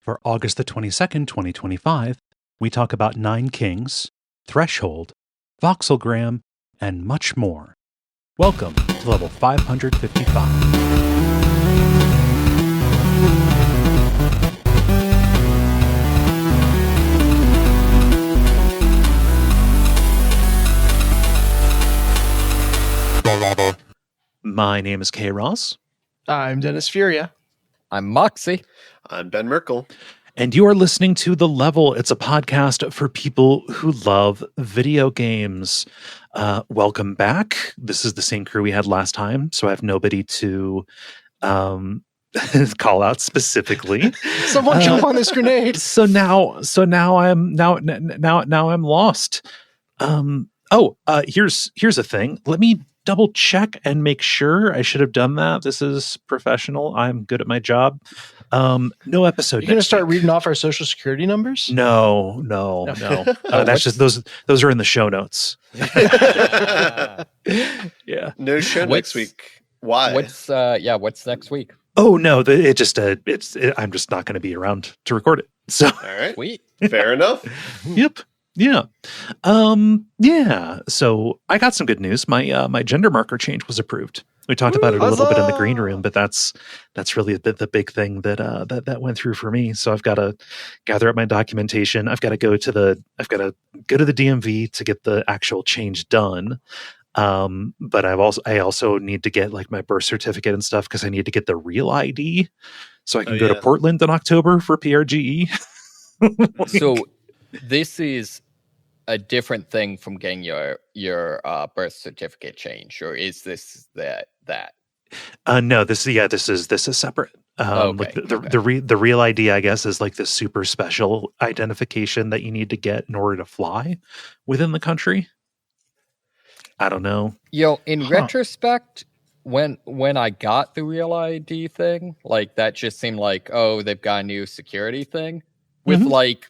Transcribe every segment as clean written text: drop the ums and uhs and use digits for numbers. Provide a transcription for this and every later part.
For August the 22nd, 2025, we talk about Nine Kings, Threshold, Voxelgram, and much more. Welcome to level 555. My name is Kaye Ross. I'm Dennis Furia. I'm Moxie. I'm Ben Merkel. And you are listening to The Level. It's a podcast for people who love video games. Welcome back. This is the same crew we had last time, so I have nobody to call out specificely. Someone jump on this grenade. So now I'm lost. Here's a thing. Let me double check and make sure. I should have done that. This is professional. I'm good at my job. No episode. You're going to start reading off our social security numbers? No. That's just those are in the show notes. Yeah. No show next week. Why? What's next week? Oh no, I'm just not going to be around to record it. So all right. Sweet. Fair enough. Yep. Yeah. So I got some good news. My gender marker change was approved. We talked about it a little bit in the green room, but that's really the big thing that went through for me. So I've got to gather up my documentation. I've got to go to the DMV to get the actual change done. But I also need to get like my birth certificate and stuff because I need to get the real ID so I can go to Portland in October for PRGE. So this is a different thing from getting your birth certificate change, or is this that? No, this is separate. Okay. The real ID, I guess, is like the super special identification that you need to get in order to fly within the country. I don't know. In retrospect, when I got the real ID thing, like that just seemed like, oh, they've got a new security thing with like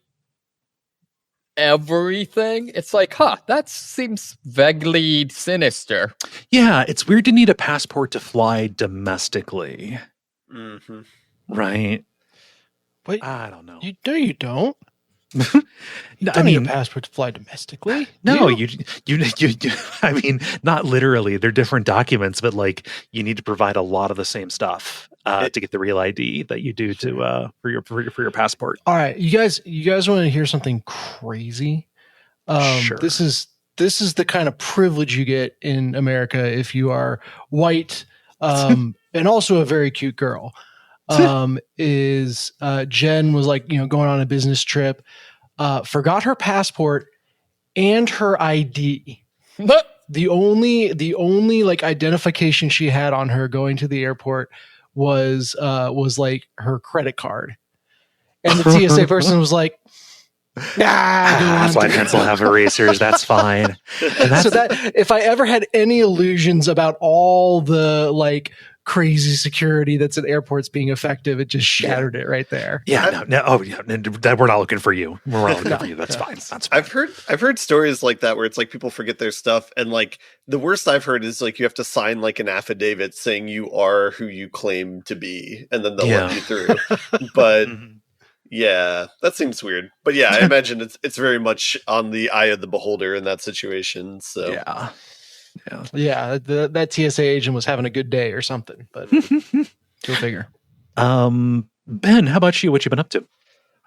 everything. It's like, that seems vaguely sinister. Yeah, it's weird to need a passport to fly domestically. Mm-hmm. Right? Wait, I don't know. You don't. You I don't need mean, a passport to fly domestically. no, you. I mean, not literally. They're different documents, but like you need to provide a lot of the same stuff to get the real ID that you do to for your passport. All right, you guys want to hear something crazy? Sure. This is the kind of privilege you get in America if you are white and also a very cute girl. Is Jen was like, going on a business trip, forgot her passport and her ID. The only like identification she had on her going to the airport was like her credit card. And the TSA person was like, that's why pencil have erasers. That's fine. And so that if I ever had any illusions about all the like crazy security that's at airports being effective, it just shattered it right there. Yeah, we're not looking for you. We're not looking for you. That's fine. That's fine. I've heard stories like that where it's like people forget their stuff, and like the worst I've heard is like you have to sign like an affidavit saying you are who you claim to be, and then they'll let you through. But yeah, that seems weird. But yeah, I imagine it's very much on the eye of the beholder in that situation. So that TSA agent was having a good day or something, but go figure. Ben, how about you? What you been up to?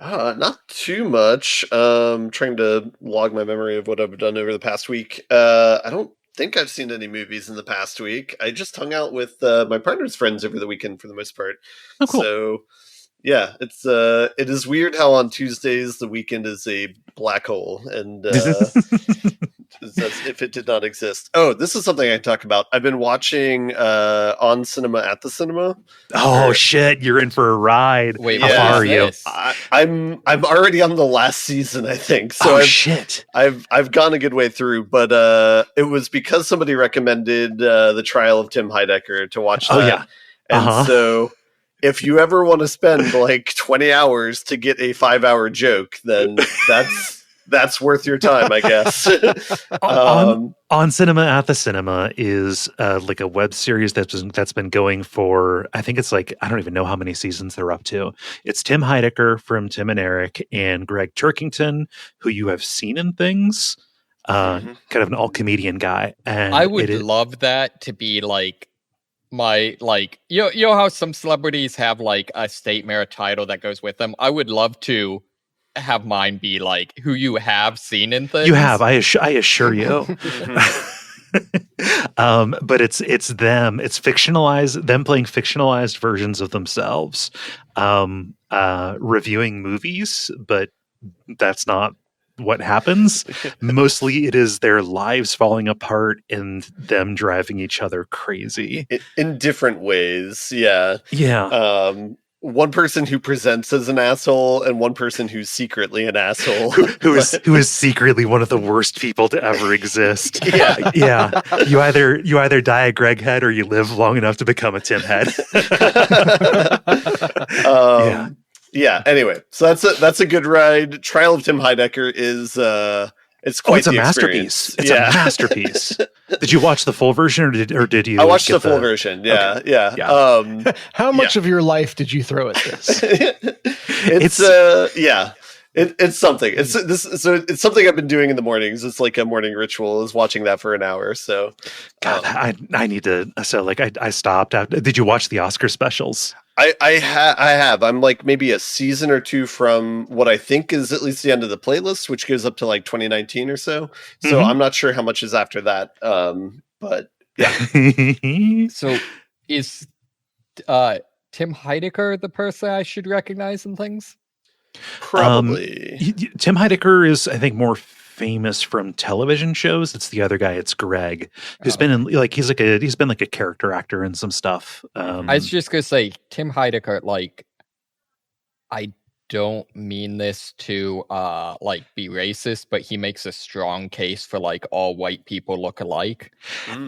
Not too much. Trying to log my memory of what I've done over the past week. I don't think I've seen any movies in the past week. I just hung out with my partner's friends over the weekend for the most part. Oh, cool. So yeah, it is weird how on Tuesdays the weekend is a black hole, and as if it did not exist. Oh, this is something I can talk about. I've been watching On Cinema at the Cinema. Oh shit, you're in for a ride. Wait, how far are you? I'm already on the last season, I think. So shit. I've gone a good way through, but it was because somebody recommended The Trial of Tim Heidecker to watch that. Oh yeah. And so if you ever want to spend like 20 hours to get a 5-hour joke, then that's worth your time, I guess. On Cinema at the Cinema is like a web series that's been going for, I think it's like, I don't even know how many seasons they're up to. It's Tim Heidecker from Tim and Eric and Greg Turkington, who you have seen in things, kind of an all-comedian guy. And I would love that to be like my, like, you know how some celebrities have like a state merit title that goes with them? I would love to have mine be like who you have seen in things. You have, I assure you. But it's them. It's fictionalized. Them playing fictionalized versions of themselves, reviewing movies. But that's not what happens. Mostly, it is their lives falling apart and them driving each other crazy in different ways. Yeah. One person who presents as an asshole and one person who's secretly an asshole. who is secretly one of the worst people to ever exist. Yeah. You either die a Greg head or you live long enough to become a Tim head. Yeah. Anyway, so that's a good ride. Trial of Tim Heidecker is it's quite a masterpiece. It's a masterpiece. Did you watch the full version or did you? I watched the full version. Yeah, okay. Yeah. How much of your life did you throw at this? It's something. It's something I've been doing in the mornings. It's like a morning ritual is watching that for an hour. So, God, I need to. So like I stopped. Did you watch the Oscar specials? I have. I'm like maybe a season or two from what I think is at least the end of the playlist, which goes up to like 2019 or so. So I'm not sure how much is after that. But yeah. So is Tim Heidecker the person I should recognize in things? Probably. Tim Heidecker is, I think, more famous from television shows. It's the other guy. It's Greg, who's been in like he's been like a character actor in some stuff. I was just gonna say Tim Heidecker. Like, I don't mean this to like be racist, but he makes a strong case for like all white people look alike.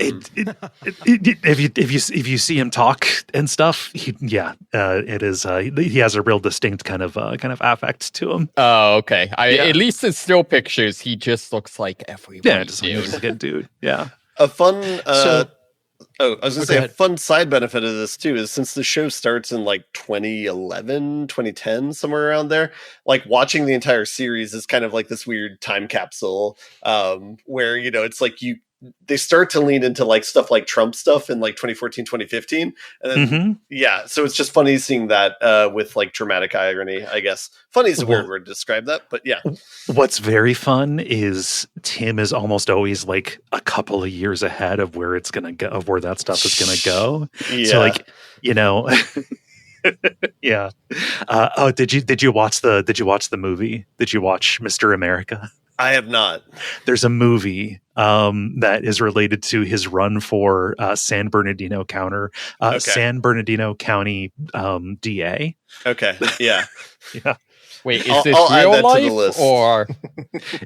If you see him talk and stuff, it is. He has a real distinct kind of affect to him. Oh, okay. At least in still pictures, he just looks like every white dude. Like a dude. Yeah. A fun. I was going to say a fun side benefit of this too is since the show starts in like 2011, 2010, somewhere around there, like watching the entire series is kind of like this weird time capsule where, you know, it's like they start to lean into like stuff like Trump stuff in like 2014, 2015. And then, so it's just funny seeing that with like dramatic irony, I guess. Funny is a weird word to describe that, but yeah. What's very fun is Tim is almost always like a couple of years ahead of where it's going to go, of where that stuff is going to go. Yeah. So like, you know, yeah. Did you watch the movie? Did you watch Mr. America? I have not. There's a movie that is related to his run for San Bernardino County DA. Okay. Yeah. Yeah. Wait, is this real life or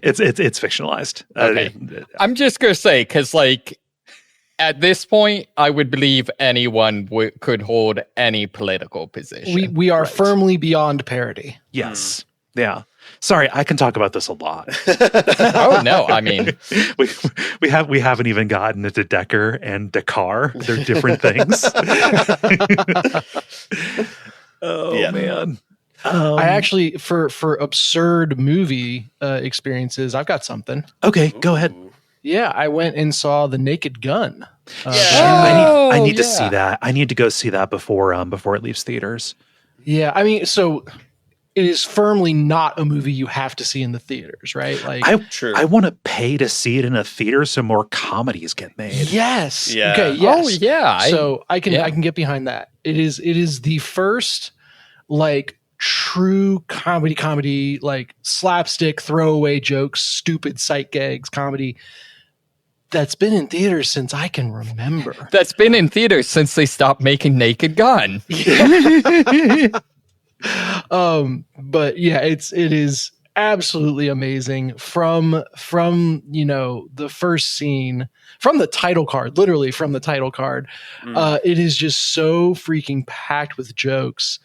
it's fictionalized? Okay. I'm just gonna say because like at this point, I would believe anyone could hold any political position. We are firmly beyond parody. Yes. Yeah. Sorry, I can talk about this a lot. Oh no, I mean we haven't even gotten into Decker and Dakar. They're different things. Man. I actually for absurd movie experiences, I've got something. Okay, go ahead. Yeah, I went and saw The Naked Gun. I need to see that. I need to go see that before it leaves theaters. Yeah, I mean, so it is firmly not a movie you have to see in the theaters, right? Like, I want to pay to see it in a theater so more comedies get made. Yes. Yeah. Okay. Yes. Oh yeah. So I can get behind that. It is the first like true comedy, like slapstick, throwaway jokes, stupid sight gags comedy that's been in theaters since I can remember. That's been in theaters since they stopped making Naked Gun. But yeah, it is absolutely amazing from you know the first scene, from the title card, literally from the title card. It is just so freaking packed with jokes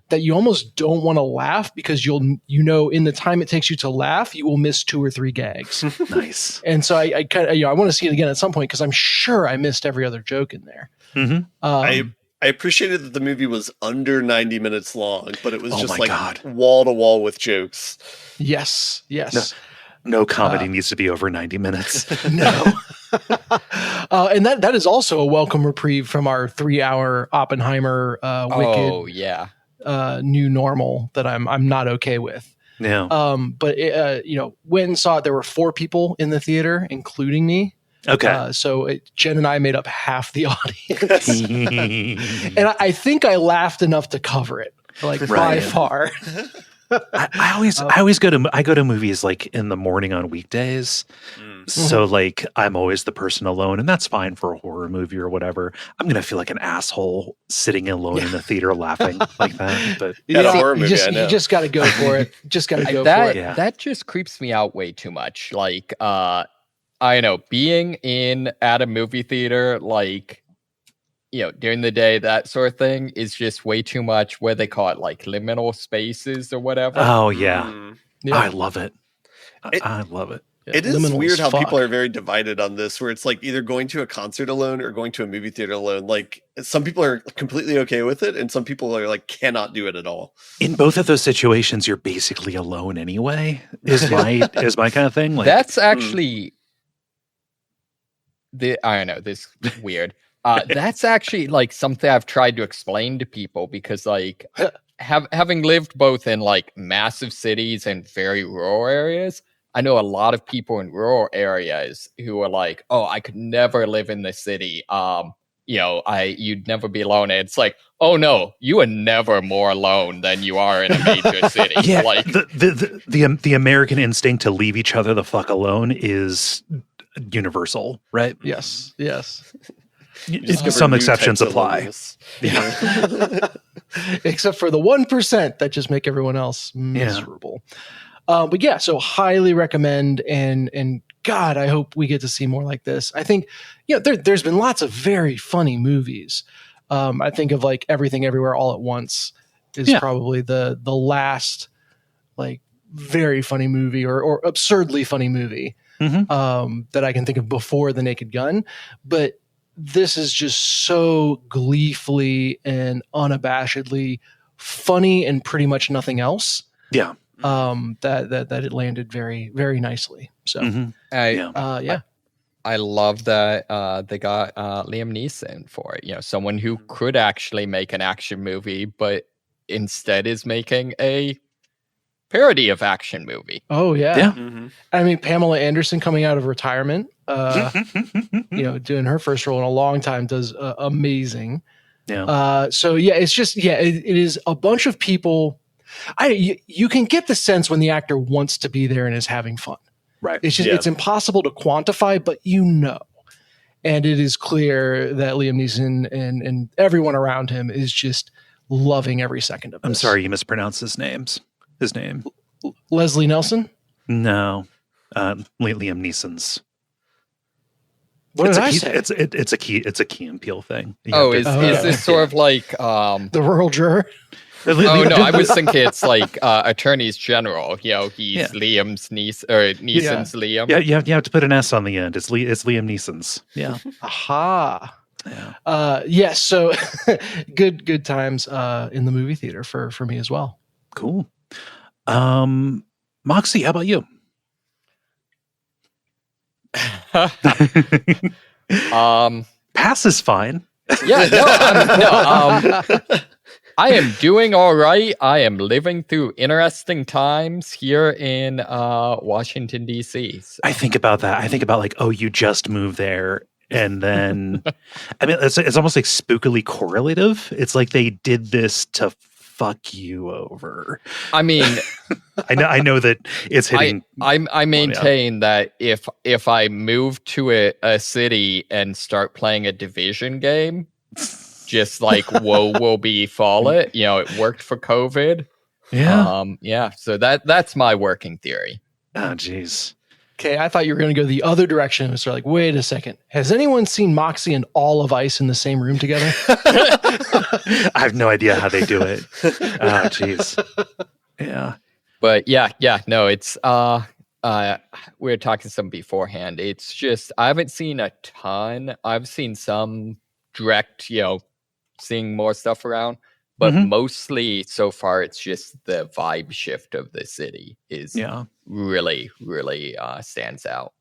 that you almost don't want to laugh because in the time it takes you to laugh, you will miss 2 or 3 gags. Nice. And so I kind of, I want to see it again at some point because I'm sure I missed every other joke in there. Mm-hmm. I appreciated that the movie was under 90 minutes long, but it was just like God. wall to wall with jokes. Yes. No comedy needs to be over 90 minutes. No. And that is also a welcome reprieve from our 3-hour Oppenheimer wicked new normal that I'm not okay with. Yeah. But went and saw it. There were 4 people in the theater, including me. Okay. So Jen and I made up half the audience. And I think I laughed enough to cover it, by far. I always go to movies like in the morning on weekdays. So like I'm always the person alone, and that's fine for a horror movie or whatever. I'm gonna feel like an asshole sitting alone in the theater laughing like that. But horror movie, you just got to go for it. Just got to go for it. Yeah. That just creeps me out way too much. Like, I know being at a movie theater, like, during the day, that sort of thing is just way too much. Where they call it like liminal spaces or whatever. Oh yeah. I love it. I love it. It is weird how people are very divided on this, where it's like either going to a concert alone or going to a movie theater alone. Like some people are completely okay with it, and some people are like cannot do it at all. In both of those situations, you're basically alone anyway. Is my kind of thing. Like, that's actually I don't know. This is weird. That's actually like something I've tried to explain to people because like having lived both in like massive cities and very rural areas. I know a lot of people in rural areas who are like, "Oh, I could never live in the city. You'd never be alone." And it's like, "Oh no, you are never more alone than you are in a major city." Yeah, like the American instinct to leave each other the fuck alone is universal, right? Yes. Some exceptions apply. Yeah. Except for the 1% that just make everyone else miserable. But yeah, so highly recommend, and God, I hope we get to see more like this. I think, there's been lots of very funny movies. I think of like Everything Everywhere All at Once is probably the last like very funny movie or absurdly funny movie that I can think of before The Naked Gun. But this is just so gleefully and unabashedly funny and pretty much nothing else. Yeah. That it landed very, very nicely. So, I love that they got Liam Neeson for it. Someone who could actually make an action movie, but instead is making a parody of action movie. Oh yeah. Mm-hmm. I mean, Pamela Anderson coming out of retirement, doing her first role in a long time does amazing. Yeah. It's just it is a bunch of people. You can get the sense when the actor wants to be there and is having fun. Right. It's just it's impossible to quantify, but and it is clear that Liam Neeson and everyone around him is just loving every second of this. I'm sorry, you mispronounced his name. Leslie Nelson? No, Liam Neeson's. What did I say? It's a Key and Peele thing. Is this sort of like the rural juror? Oh no, I was thinking it's like attorneys general. He's Liam's niece or Neeson's Liam. Yeah, you have to put an S on the end. It's Liam Neeson's. Yeah. Aha. Yeah. So good times in the movie theater for me as well. Cool. Moxie, how about you? Pass is fine. I am doing all right. I am living through interesting times here in Washington, D.C. So. I think about that. I think about like, oh, you just moved there. And then, I mean, it's almost like spookily correlative. It's like they did this to fuck you over. I mean, I know that it's hitting. I maintain that if I move to a city and start playing a Division game, just like woe will befall it. It worked for COVID. Yeah. So that's my working theory. Oh, geez. Okay, I thought you were going to go the other direction. So like, wait a second. Has anyone seen Moxie and all of Ice in the same room together? I have no idea how they do it. Oh, jeez. Yeah. But no, it's we were talking some beforehand. It's just I haven't seen a ton. I've seen some direct, seeing more stuff around. But mostly so far, it's just the vibe shift of the city is really, really stands out.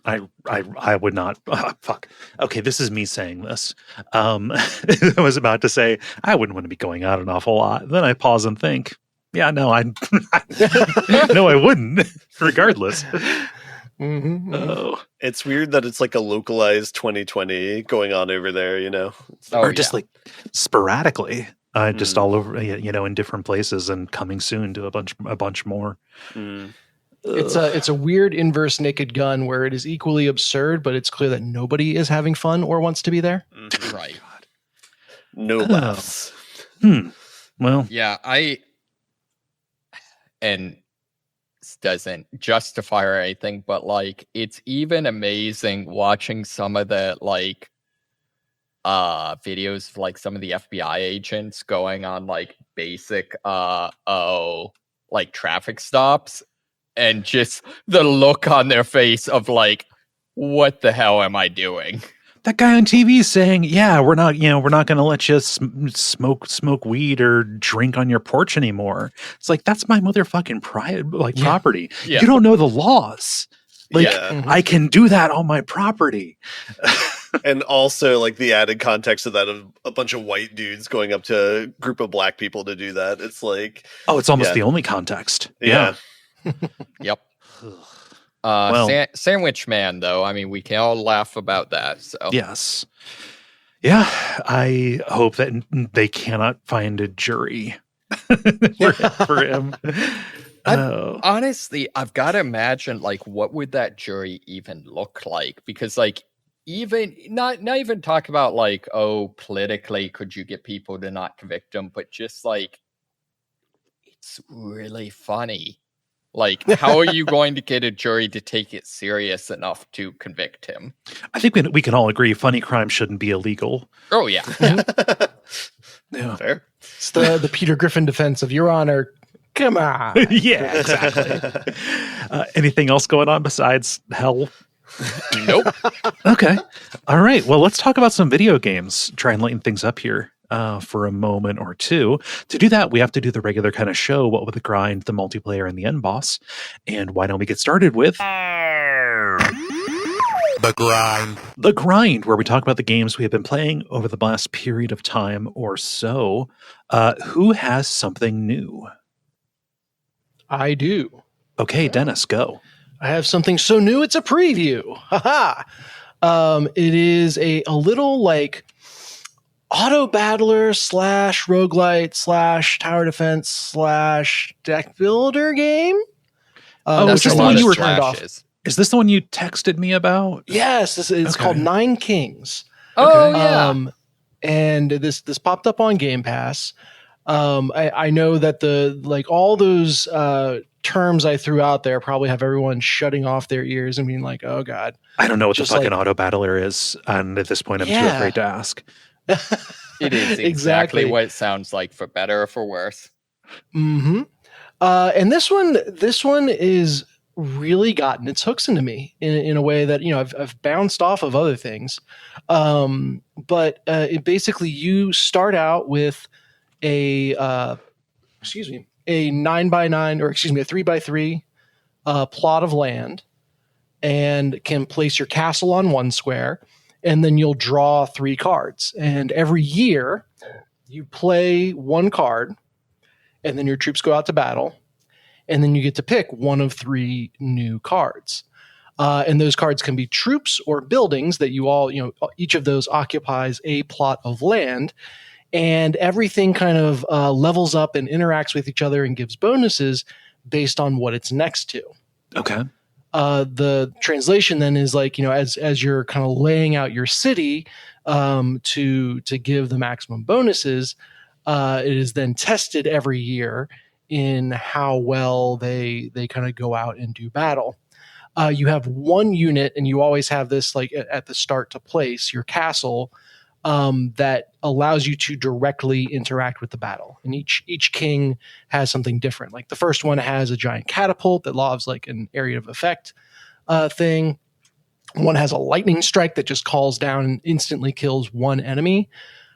I would not. Fuck. Okay, this is me saying this. I was about to say I wouldn't want to be going out an awful lot. Then I pause and think, yeah, no, no, I wouldn't. Regardless. Oh. It's weird that it's like a localized 2020 going on over there, or just like sporadically. Just all over, in different places, and coming soon to a bunch more. It's a weird inverse Naked Gun where it is equally absurd, but it's clear that nobody is having fun or wants to be there. Right. No laughs. Well, yeah, and this doesn't justify or anything, but like it's even amazing watching some of the like videos of like some of the FBI agents going on like basic like traffic stops, and just the look on their face of like, what the hell am I doing? That guy on TV saying, "Yeah, we're not going to let you smoke weed or drink on your porch anymore." It's like, that's my motherfucking property. Yeah. You don't know the laws. Like, I can do that on my property. And also, like, the added context of that of a bunch of white dudes going up to a group of black people to do that. It's like, it's almost the only context. Yeah. Yep. Well, Sandwich Man, though. I mean, we can all laugh about that. So yes. Yeah. I hope that they cannot find a jury for him. Honestly, I've got to imagine, like, what would that jury even look like? Because, like, even not even talk about like, politically, could you get people to not convict him? But just like, it's really funny. Like, how are you going to get a jury to take it serious enough to convict him? I think we can all agree funny crime shouldn't be illegal. Oh yeah. Yeah. Fair. It's the Peter Griffin defense of Your Honor. Come on. Yeah, exactly. Anything else going on besides hell? Nope. Okay. All right. Well, let's talk about some video games. Try and lighten things up here for a moment or two. To do that, we have to do the regular kind of show, what with the grind, the multiplayer, and the end boss. And why don't we get started with The Grind. The Grind, where we talk about the games we have been playing over the last period of time or so. Who has something new? I do. Okay, Dennis, go. I have something so new, it's a preview. Haha. It is a little like auto battler / roguelite / tower defense / deck builder game. Is this the one you were turned off? Is this the one you texted me about? Yes, it's called Nine Kings. Oh yeah. And this popped up on Game Pass. I know that all those terms I threw out there probably have everyone shutting off their ears and being like, "Oh God." I don't know what the fucking auto battler is, and at this point, I'm too afraid to ask. It is exactly what it sounds like, for better or for worse. Mm-hmm. And this one is really gotten its hooks into me in a way that I've bounced off of other things. But it basically, you start out with a 9x9 or a 3x3 plot of land, and can place your castle on one square, and then you'll draw 3 cards. And every year you play one card, and then your troops go out to battle, and then you get to pick one of 3 new cards. And those cards can be troops or buildings that you all, each of those occupies a plot of land. And everything kind of levels up and interacts with each other and gives bonuses based on what it's next to. Okay. The translation then is like, as you're kind of laying out your city to give the maximum bonuses, it is then tested every year in how well they kind of go out and do battle. you have one unit, and you always have this like at the start to place your castle that allows you to directly interact with the battle. And each king has something different. Like the first one has a giant catapult that lobs like an area of effect thing. One has a lightning strike that just calls down and instantly kills one enemy.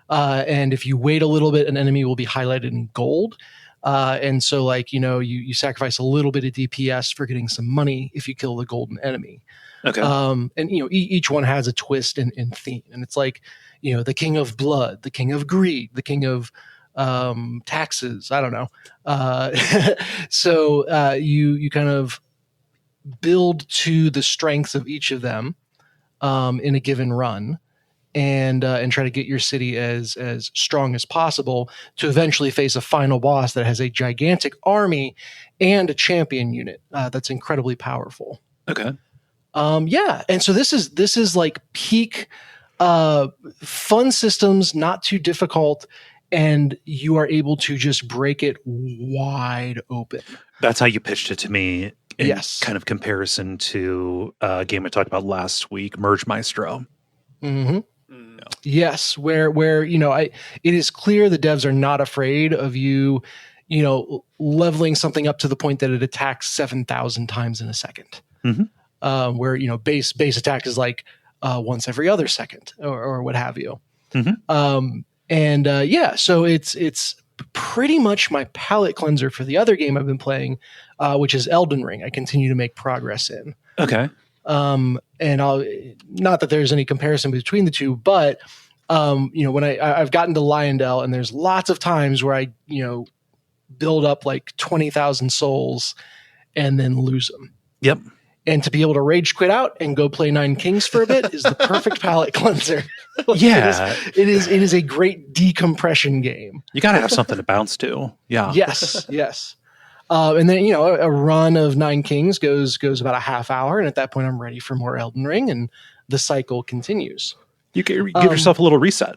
And if you wait a little bit, an enemy will be highlighted in gold. And so like, you sacrifice a little bit of DPS for getting some money if you kill the golden enemy. Okay. And each one has a twist in theme. And it's like, the king of blood, the king of greed, the king of taxes. I don't know. So you kind of build to the strengths of each of them in a given run, and try to get your city as strong as possible to eventually face a final boss that has a gigantic army and a champion unit that's incredibly powerful. Okay. Yeah, and so this is like peak fun systems, not too difficult, and you are able to just break it wide open. That's how you pitched it to me. In Yes. Kind of comparison to a game I talked about last week, Merge Maestro. Mm-hmm. Yes, where it is clear the devs are not afraid of you leveling something up to the point that it attacks 7,000 times in a second. Mm-hmm. Where base attack is like once every other second or what have you. Mm-hmm. So it's pretty much my palate cleanser for the other game I've been playing, which is Elden Ring. I continue to make progress in. Okay. And I'll not that there's any comparison between the two, but when I've gotten to Lyondell, and there's lots of times where I build up like 20,000 souls and then lose them. Yep. And to be able to rage quit out and go play Nine Kings for a bit is the perfect palate cleanser. Yeah, it is a great decompression game. You got to have something to bounce to. Yeah. Yes. And then a run of Nine Kings goes about a half hour, and at that point I'm ready for more Elden Ring, and the cycle continues. You give yourself a little reset.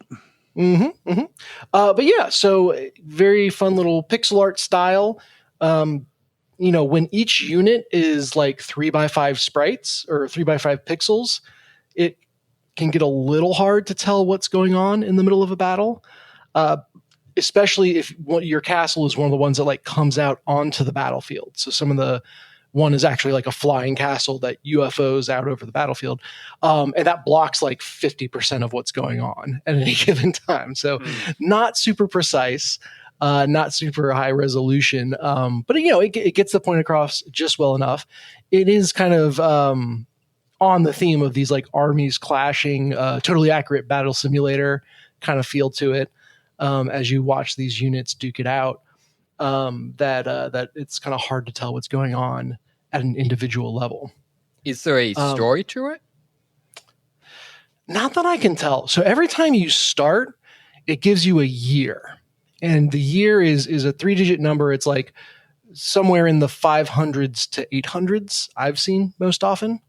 Mm-hmm. Mm-hmm. But yeah, so very fun little pixel art style. When each unit is like 3x5 sprites or 3x5 pixels, it can get a little hard to tell what's going on in the middle of a battle. Especially if your castle is one of the ones that like comes out onto the battlefield. So one is actually like a flying castle that UFOs out over the battlefield. And that blocks like 50% of what's going on at any given time. So not super precise, not super high resolution. But it gets the point across just well enough. It is kind of on the theme of these like armies clashing, totally accurate battle simulator kind of feel to it. As you watch these units duke it out, that it's kind of hard to tell what's going on at an individual level. Is there a story to it? Not that I can tell. So every time you start, it gives you a year. And the year is a 3-digit number. It's like somewhere in the 500s to 800s I've seen most often.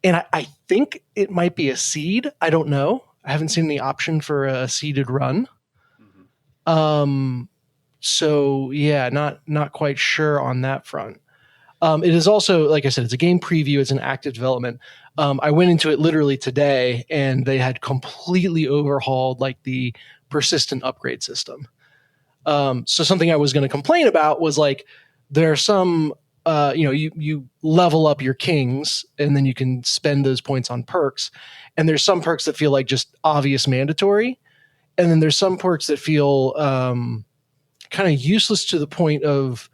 And I think it might be a seed. I don't know. I haven't seen any option for a seeded run. So yeah, not quite sure on that front. It is also, like I said, it's a game preview. It's an active development. I went into it literally today, and they had completely overhauled like the persistent upgrade system. So something I was going to complain about was like, there are some, you level up your kings, and then you can spend those points on perks. And there's some perks that feel like just obvious mandatory. And then there's some perks that feel kind of useless to the point of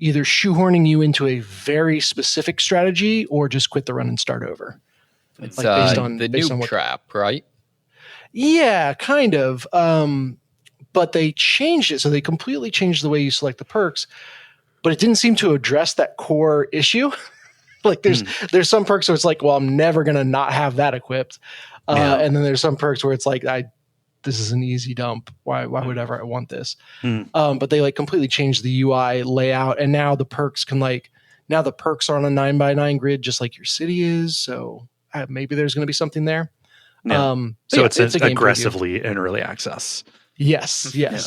either shoehorning you into a very specific strategy or just quit the run and start over. It's like based on the noob trap, right? Yeah, kind of. But they changed it. So they completely changed the way you select the perks, but it didn't seem to address that core issue. Like there's some perks where it's like, well, I'm never going to not have that equipped. And then there's some perks where it's like, this is an easy dump. Why would ever I want this? But they like completely changed the UI layout, and now the perks are on a 9x9 grid, just like your city is. So maybe there's going to be something there. Yeah. It's aggressively in early access. Yes. Yeah.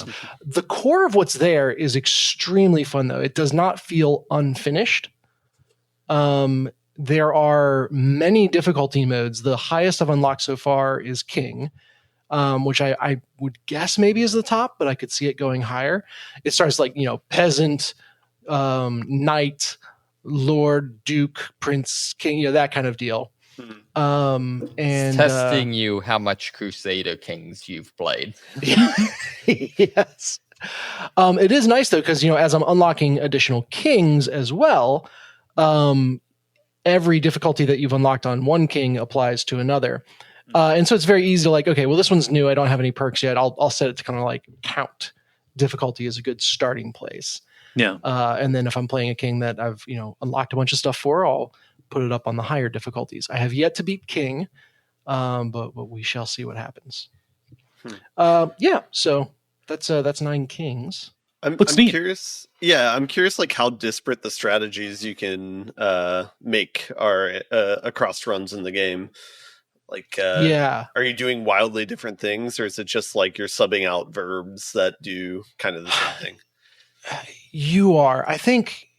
The core of what's there is extremely fun, though. It does not feel unfinished. there are many difficulty modes. The highest I've unlocked so far is King, which I would guess maybe is the top, but I could see it going higher. It starts like, peasant, knight, lord, duke, prince, king, that kind of deal. And it's testing you how much Crusader Kings you've played. Yes. It is nice though, because as I'm unlocking additional kings as well, every difficulty that you've unlocked on one king applies to another. And so it's very easy to like, okay, well, this one's new. I don't have any perks yet. I'll set it to kind of like count. Difficulty is a good starting place. Yeah. And then if I'm playing a king that I've, unlocked a bunch of stuff for, I'll put it up on the higher difficulties. I have yet to beat King, but we shall see what happens. Yeah. So that's 9 kings. I'm curious. Yeah, I'm curious, like how disparate the strategies you can make are across runs in the game. Like, are you doing wildly different things, or is it just like you're subbing out verbs that do kind of the same thing? You are. I think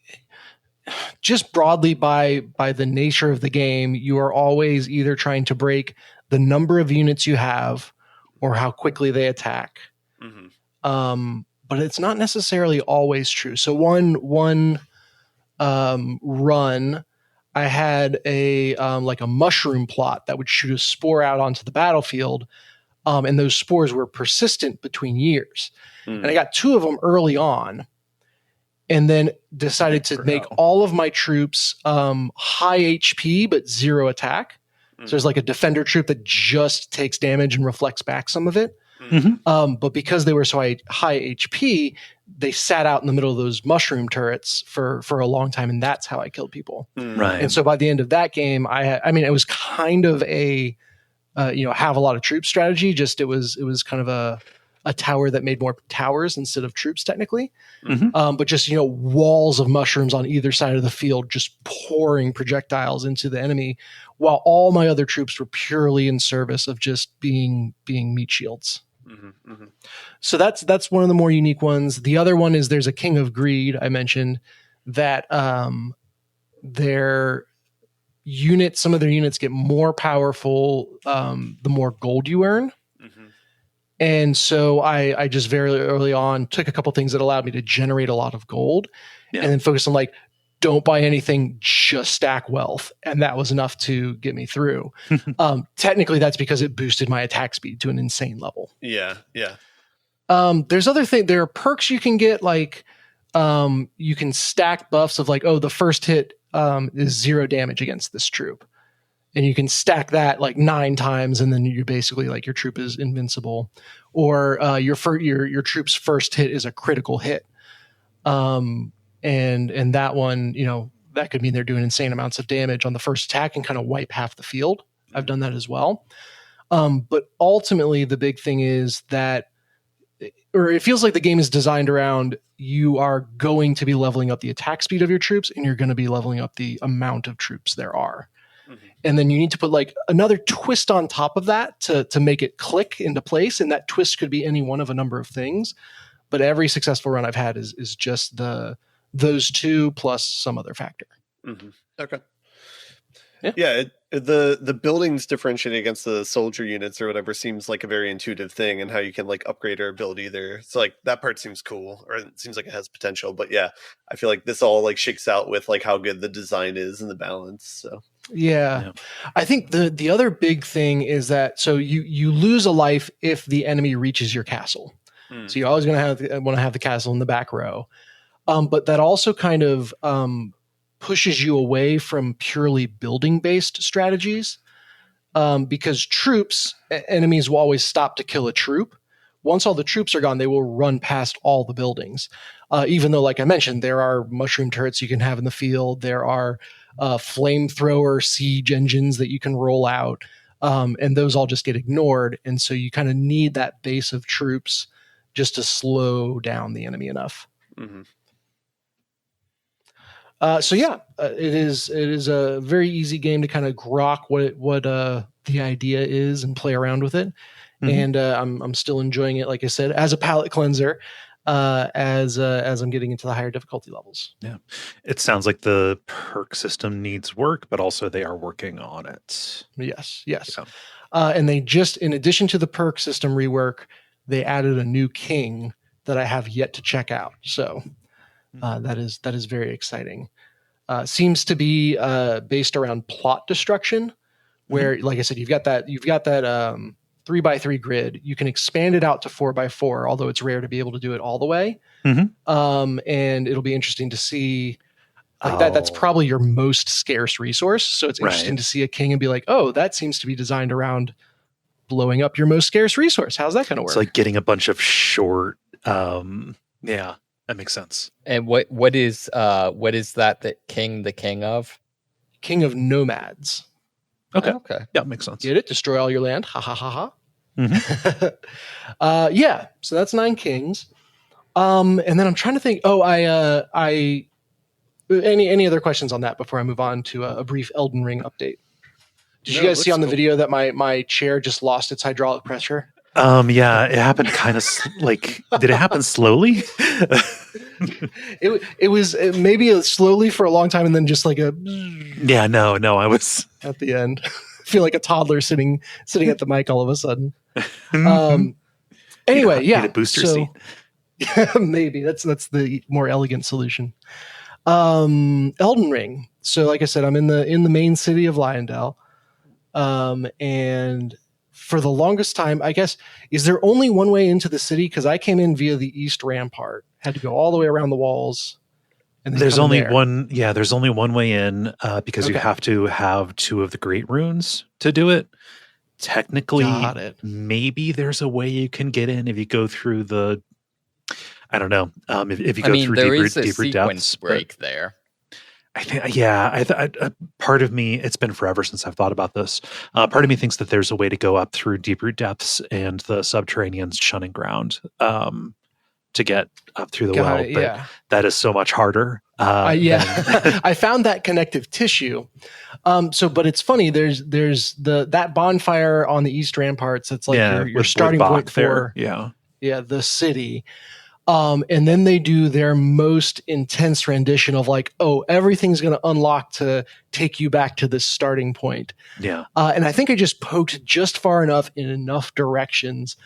just broadly by the nature of the game, you are always either trying to break the number of units you have or how quickly they attack. Mm-hmm. But it's not necessarily always true. So one run, I had a like a mushroom plot that would shoot a spore out onto the battlefield, and those spores were persistent between years. And I got 2 of them early on, and then decided to make all of my troops high HP but 0 attack. So there's like a defender troop that just takes damage and reflects back some of it. Mm-hmm. But because they were so high HP, they sat out in the middle of those mushroom turrets for a long time, and that's how I killed people. Right. And so by the end of that game, it was kind of a have a lot of troop strategy. Just it was kind of a tower that made more towers instead of troops technically. Mm-hmm. But just walls of mushrooms on either side of the field, just pouring projectiles into the enemy, while all my other troops were purely in service of just being meat shields. Mm-hmm, mm-hmm. So that's one of the more unique ones. The other one is there's a King of Greed I mentioned that their units, some of their units get more powerful the more gold you earn. Mm-hmm. And so I just very early on took a couple things that allowed me to generate a lot of gold, and then focus on like, don't buy anything, just stack wealth. And that was enough to get me through. Technically, that's because it boosted my attack speed to an insane level. Yeah, yeah. There's other things. There are perks you can get, like you can stack buffs of like, the first hit is 0 damage against this troop. And you can stack that like 9 times, and then you're basically like your troop is invincible. Or your troop's first hit is a critical hit. And that one, that could mean they're doing insane amounts of damage on the first attack and kind of wipe half the field. I've done that as well. But ultimately, the big thing is that, or it feels like the game is designed around, you are going to be leveling up the attack speed of your troops, and you're going to be leveling up the amount of troops there are. Mm-hmm. And then you need to put like another twist on top of that to make it click into place. And that twist could be any one of a number of things. But every successful run I've had is just those 2 plus some other factor. Mm-hmm. Okay. Yeah. The buildings differentiating against the soldier units or whatever seems like a very intuitive thing, and how you can like upgrade our ability there. So like that part seems cool, or it seems like it has potential. But yeah, I feel like this all like shakes out with like how good the design is and the balance. So yeah. I think the other big thing is that so you lose a life if the enemy reaches your castle. So you're always going to want to have the castle in the back row. But that also kind of pushes you away from purely building-based strategies, because enemies will always stop to kill a troop. Once all the troops are gone, they will run past all the buildings. Even though, like I mentioned, there are mushroom turrets you can have in the field. There are flamethrower siege engines that you can roll out, and those all just get ignored. And so you kind of need that base of troops just to slow down the enemy enough. Mm-hmm. It is a very easy game to kind of grok what the idea is and play around with it. Mm-hmm. And I'm still enjoying it, like I said, as a palate cleanser. as I'm getting into the higher difficulty levels. Yeah, it sounds like the perk system needs work, but also they are working on it. Yes. Yeah. And they just, in addition to the perk system rework, they added a new king that I have yet to check out. So that is very exciting. Seems to be based around plot destruction, where, like I said, you've got that 3x3 grid. You can expand it out to 4x4, although it's rare to be able to do it all the way. And it'll be interesting to see. That's probably your most scarce resource. So it's interesting to see a king and be like, oh, that seems to be designed around blowing up your most scarce resource. How's that going to work? It's like getting a bunch of short. Yeah, that makes sense. And what is that king the king of? King of nomads. Okay. Okay. Yeah, makes sense. Get it? Destroy all your land. Ha ha ha ha. Yeah. So that's 9 kings. And then I'm trying to think. Oh, any other questions on that before I move on to a brief Elden Ring update? Did you guys see on the video that my chair just lost its hydraulic pressure? Yeah, it happened kind of did it happen slowly? It was maybe slowly for a long time, and then just like yeah, no, I was at the end. I feel like a toddler sitting at the mic all of a sudden. Anyway, need a booster seat. Maybe that's the more elegant solution. Elden Ring. So, like I said, I'm in the main city of Leyndell, and for the longest time, I guess, is there only one way into the city? Because I came in via the East Rampart, had to go all the way around the walls. And there's only one. Yeah, there's only one way in because you have to have 2 of the Great Runes to do it. Technically, maybe there's a way you can get in if you go through the. I don't know. If you go through deeper depths, break there. I think, part of me, it's been forever since I've thought about this. Part of me thinks that there's a way to go up through deeper depths and the subterranean shunning ground to get up through the well. But that is so much harder. I found that connective tissue. But it's funny. There's that bonfire on the East Ramparts. It's like your starting point for the city. And then they do their most intense rendition of like, oh, everything's going to unlock to take you back to this starting point. Yeah. And I think I just poked just far enough in enough directions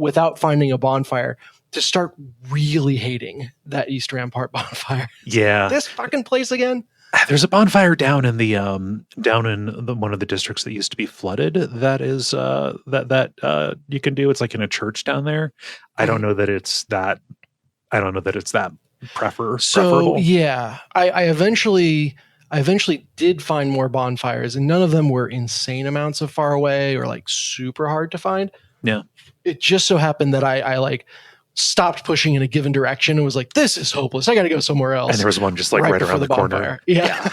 without finding a bonfire to start really hating that East Rampart bonfire. Yeah. This fucking place again. There's a bonfire down in the one of the districts that used to be flooded. That is that you can do. It's like in a church down there. I don't know that it's that. I don't know that it's that preferable. So yeah, I eventually did find more bonfires, and none of them were insane amounts of far away or like super hard to find. Yeah, it just so happened that I like stopped pushing in a given direction and was like, this is hopeless. I got to go somewhere else. And there was one just like right around the corner. Yeah.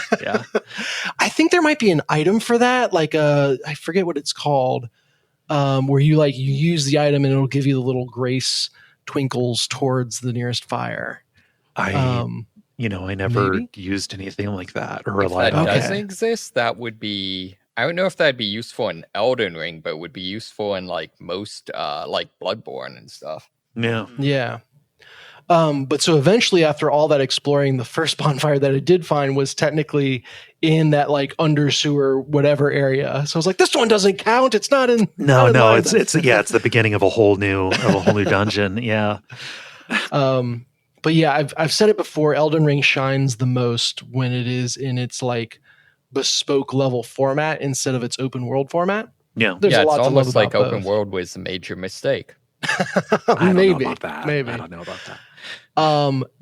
I think there might be an item for that. Like I forget what it's called. Where you use the item and it'll give you the little grace twinkles towards the nearest fire. I never used anything like that or relied on it. If that doesn't exist, that would be, I don't know if that'd be useful in Elden Ring, but it would be useful in like most like Bloodborne and stuff. Yeah. But so eventually, after all that exploring, the first bonfire that I did find was technically in that like under sewer whatever area. So I was like, this one doesn't count. It's not in. No. It's the beginning of a whole new dungeon. Yeah. But yeah, I've said it before. Elden Ring shines the most when it is in its like bespoke level format instead of its open world format. Yeah. There's a lot it's to almost love like about open both. world was a major mistake. Maybe. I don't know about that.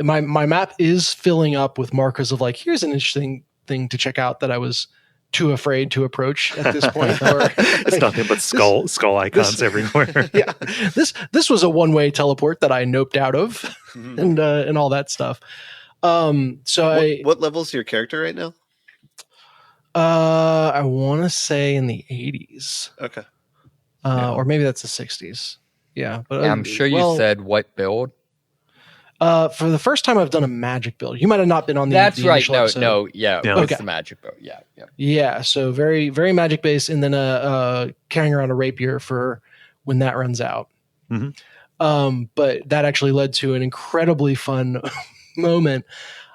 My map is filling up with markers of like, here's an interesting thing to check out that I was too afraid to approach at this point. It's nothing but skull icons everywhere. Yeah, this was a one-way teleport that I noped out of, and all that stuff. What level's your character right now? I want to say in the 80s. Okay. Or maybe that's the 60s. Yeah, but I'm sure you said what build. For the first time, I've done a magic build. You might have not been on the. That's the right. No. It's the magic build. Yeah. Yeah. So very, very magic based, and then carrying around a rapier for when that runs out. Mm-hmm. But that actually led to an incredibly fun moment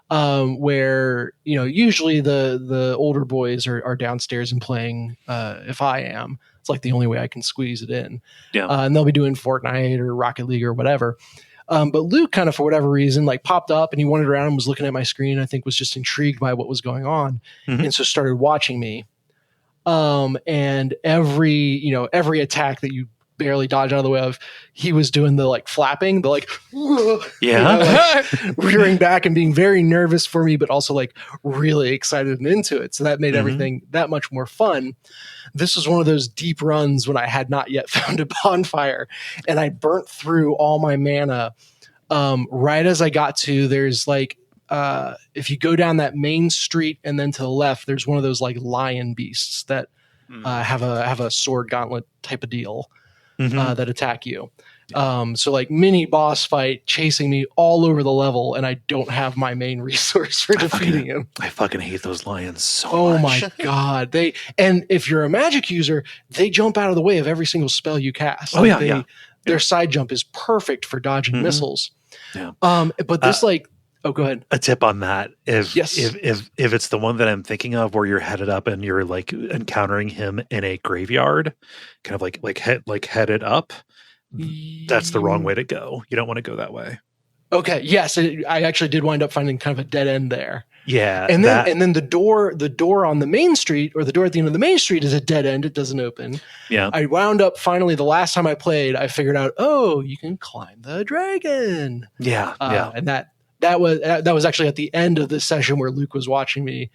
where, you know, usually the older boys are downstairs and playing. If I am, it's like the only way I can squeeze it in. Yeah. And they'll be doing Fortnite or Rocket League or whatever. But Luke kind of, for whatever reason, like popped up and he wandered around and was looking at my screen. I think was just intrigued by what was going on. And so started watching me. And every attack that you barely dodge out of the way of, he was doing the like flapping, the like, like rearing back and being very nervous for me, but also like really excited and into it. So that made everything that much more fun. This was one of those deep runs when I had not yet found a bonfire, and I burnt through all my mana. Right as I got to, there's like, if you go down that main street and then to the left, there's one of those like lion beasts that have a sword gauntlet type of deal that attack you. So like mini boss fight chasing me all over the level, and I don't have my main resource for defeating him. I fucking hate those lions so much. Oh my God. And if you're a magic user, they jump out of the way of every single spell you cast. Their side jump is perfect for dodging missiles. Yeah. But this oh, go ahead. A tip on that. If it's the one that I'm thinking of where you're headed up and you're like encountering him in a graveyard, kind of like headed up, that's the wrong way to go. You don't want to go that way. Okay. Yes. I actually did wind up finding kind of a dead end there. Yeah. And then the door on the main street, or the door at the end of the main street, is a dead end. It doesn't open. Yeah. I wound up finally, the last time I played, I figured out, you can climb the dragon. Yeah. And that was actually at the end of this session where Luke was watching me.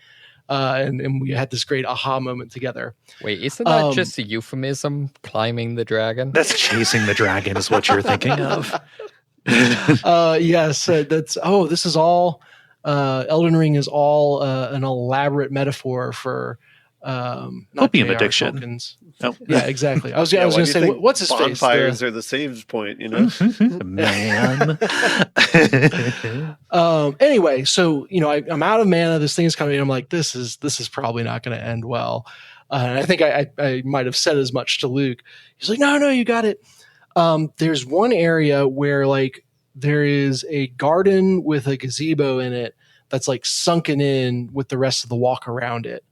And we had this great aha moment together. Wait, isn't that just a euphemism, climbing the dragon? That's chasing the dragon is what you're thinking of. Yes, this is all, Elden Ring is all an elaborate metaphor for opium addiction. Oh. Yeah, exactly. I was going to say, what's his face? Bonfires are the saves point, you know? Man. Anyway, so, you know, I'm out of mana. This thing is coming. I'm like, this is probably not going to end well. And I think I might have said as much to Luke. He's like, no, you got it. There's one area where like there is a garden with a gazebo in it that's like sunken in with the rest of the walk around it.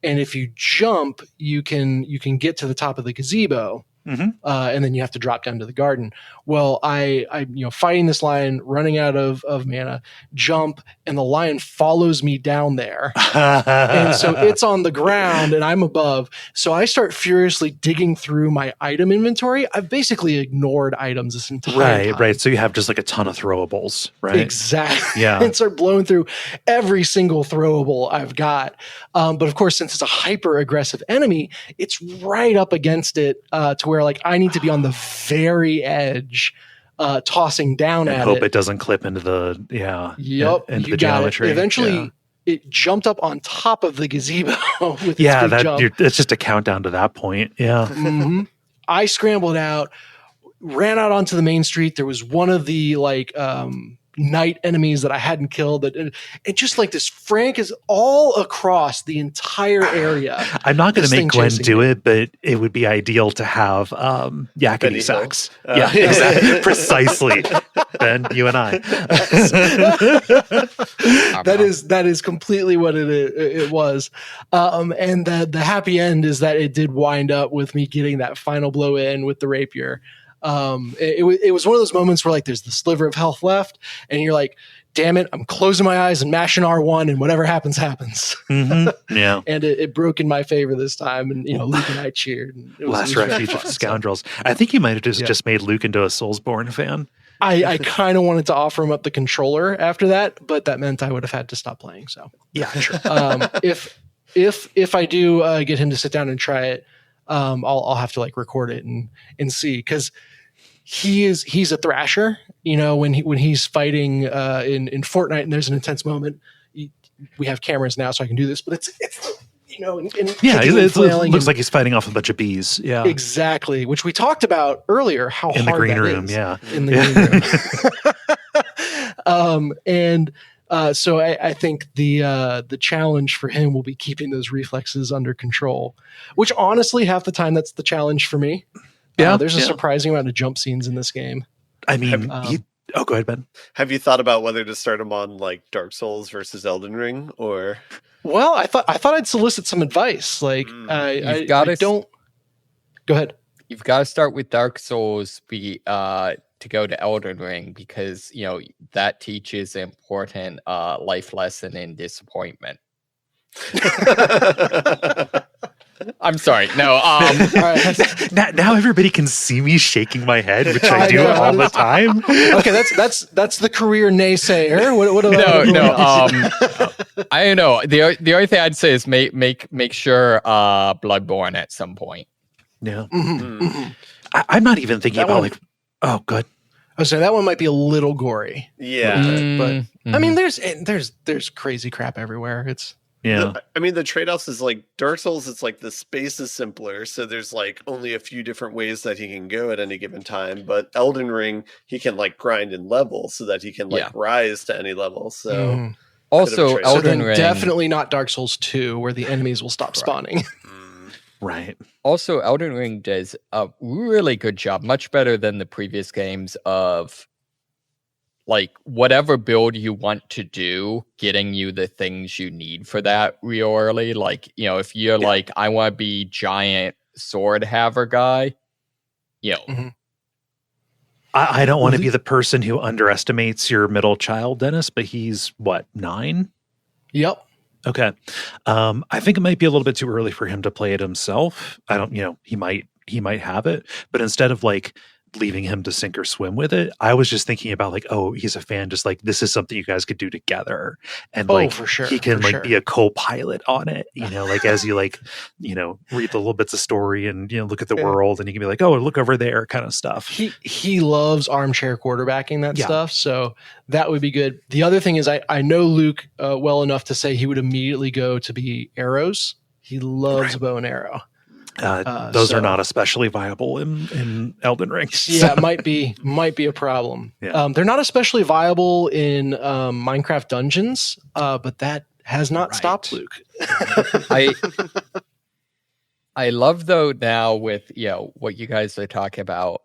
And if you jump, you can get to the top of the gazebo, and then you have to drop down to the garden. Well, I fighting this lion, running out of mana, jump, and the lion follows me down there. And so it's on the ground and I'm above. So I start furiously digging through my item inventory. I've basically ignored items this entire time. Right. So you have just like a ton of throwables, right? Exactly. Yeah. And start blowing through every single throwable I've got. But of course, since it's a hyper aggressive enemy, it's right up against it to where like I need to be on the very edge, tossing down and at hope it doesn't clip into the into the geometry. Eventually, it jumped up on top of the gazebo with it's just a countdown to that point. Yeah. I scrambled out, ran out onto the main street. There was one of the like night enemies that I hadn't killed. It just like this Frank is all across the entire area. I'm not going to make Gwen do it, but it would be ideal to have yakety sax. Yeah, exactly. Precisely. Ben, you and I. That is completely what it was. And the happy end is that it did wind up with me getting that final blow in with the rapier. It was one of those moments where like there's the sliver of health left and you're like, damn it, I'm closing my eyes and mashing R1 and whatever happens. Yeah. And it broke in my favor this time, and Luke and I cheered. And Last refuge of scoundrels. I think you might have just made Luke into a Soulsborne fan. I kind of wanted to offer him up the controller after that, but that meant I would have had to stop playing. So yeah, sure. If I do get him to sit down and try it, I'll have to like record it and see, because he's a thrasher. When he's fighting in Fortnite and there's an intense moment, we have cameras now, so I can do this. But it's it looks like he's fighting off a bunch of bees. Yeah, exactly. Which we talked about earlier. How in hard the green that room, is yeah, in the green room. So I think the challenge for him will be keeping those reflexes under control, which honestly half the time that's the challenge for me. There's a surprising amount of jump scenes in this game. I mean, go ahead, Ben. Have you thought about whether to start him on like Dark Souls versus Elden Ring, or? Well, I thought I'd solicit some advice. Like, I don't. Go ahead. You've got to start with Dark Souls to go to Elden Ring, because that teaches an important life lesson in disappointment. I'm sorry. No. All right. Now everybody can see me shaking my head, which I do all the time. Okay, that's the career naysayer. What No. I don't know. The only thing I'd say is make sure Bloodborne at some point. Yeah. Mm-hmm. I'm not even thinking about like. Oh, good. I was saying that one might be a little gory. Yeah, but I mean, there's crazy crap everywhere. It's. Yeah. I mean, the trade-offs is like Dark Souls, it's like the space is simpler, so there's like only a few different ways that he can go at any given time. But Elden Ring, he can like grind and level so that he can like rise to any level. So also Elden Ring, definitely not Dark Souls 2, where the enemies will stop spawning. Right. Also, Elden Ring does a really good job, much better than the previous games, of like whatever build you want to do, getting you the things you need for that real early. Like, if you're like, I want to be giant sword haver guy, I don't want to be the person who underestimates your middle child, Dennis, but he's what, 9? Yep. Okay. I think it might be a little bit too early for him to play it himself. I don't, he might have it, but instead of like leaving him to sink or swim with it, I was just thinking about like, oh, he's a fan, just like this is something you guys could do together, and like for sure, he can be a co-pilot on it, like as you like read the little bits of story and look at the world, and you can be like, oh, look over there, kind of stuff. He loves armchair quarterbacking that stuff, so that would be good. The other thing is I know Luke well enough to say he would immediately go to be arrows. He loves bow and arrow. Those are not especially viable in Elden Ring. Yeah, it might be a problem. Yeah. They're not especially viable in Minecraft Dungeons, but that has not stopped Luke. I love though now with what you guys are talking about.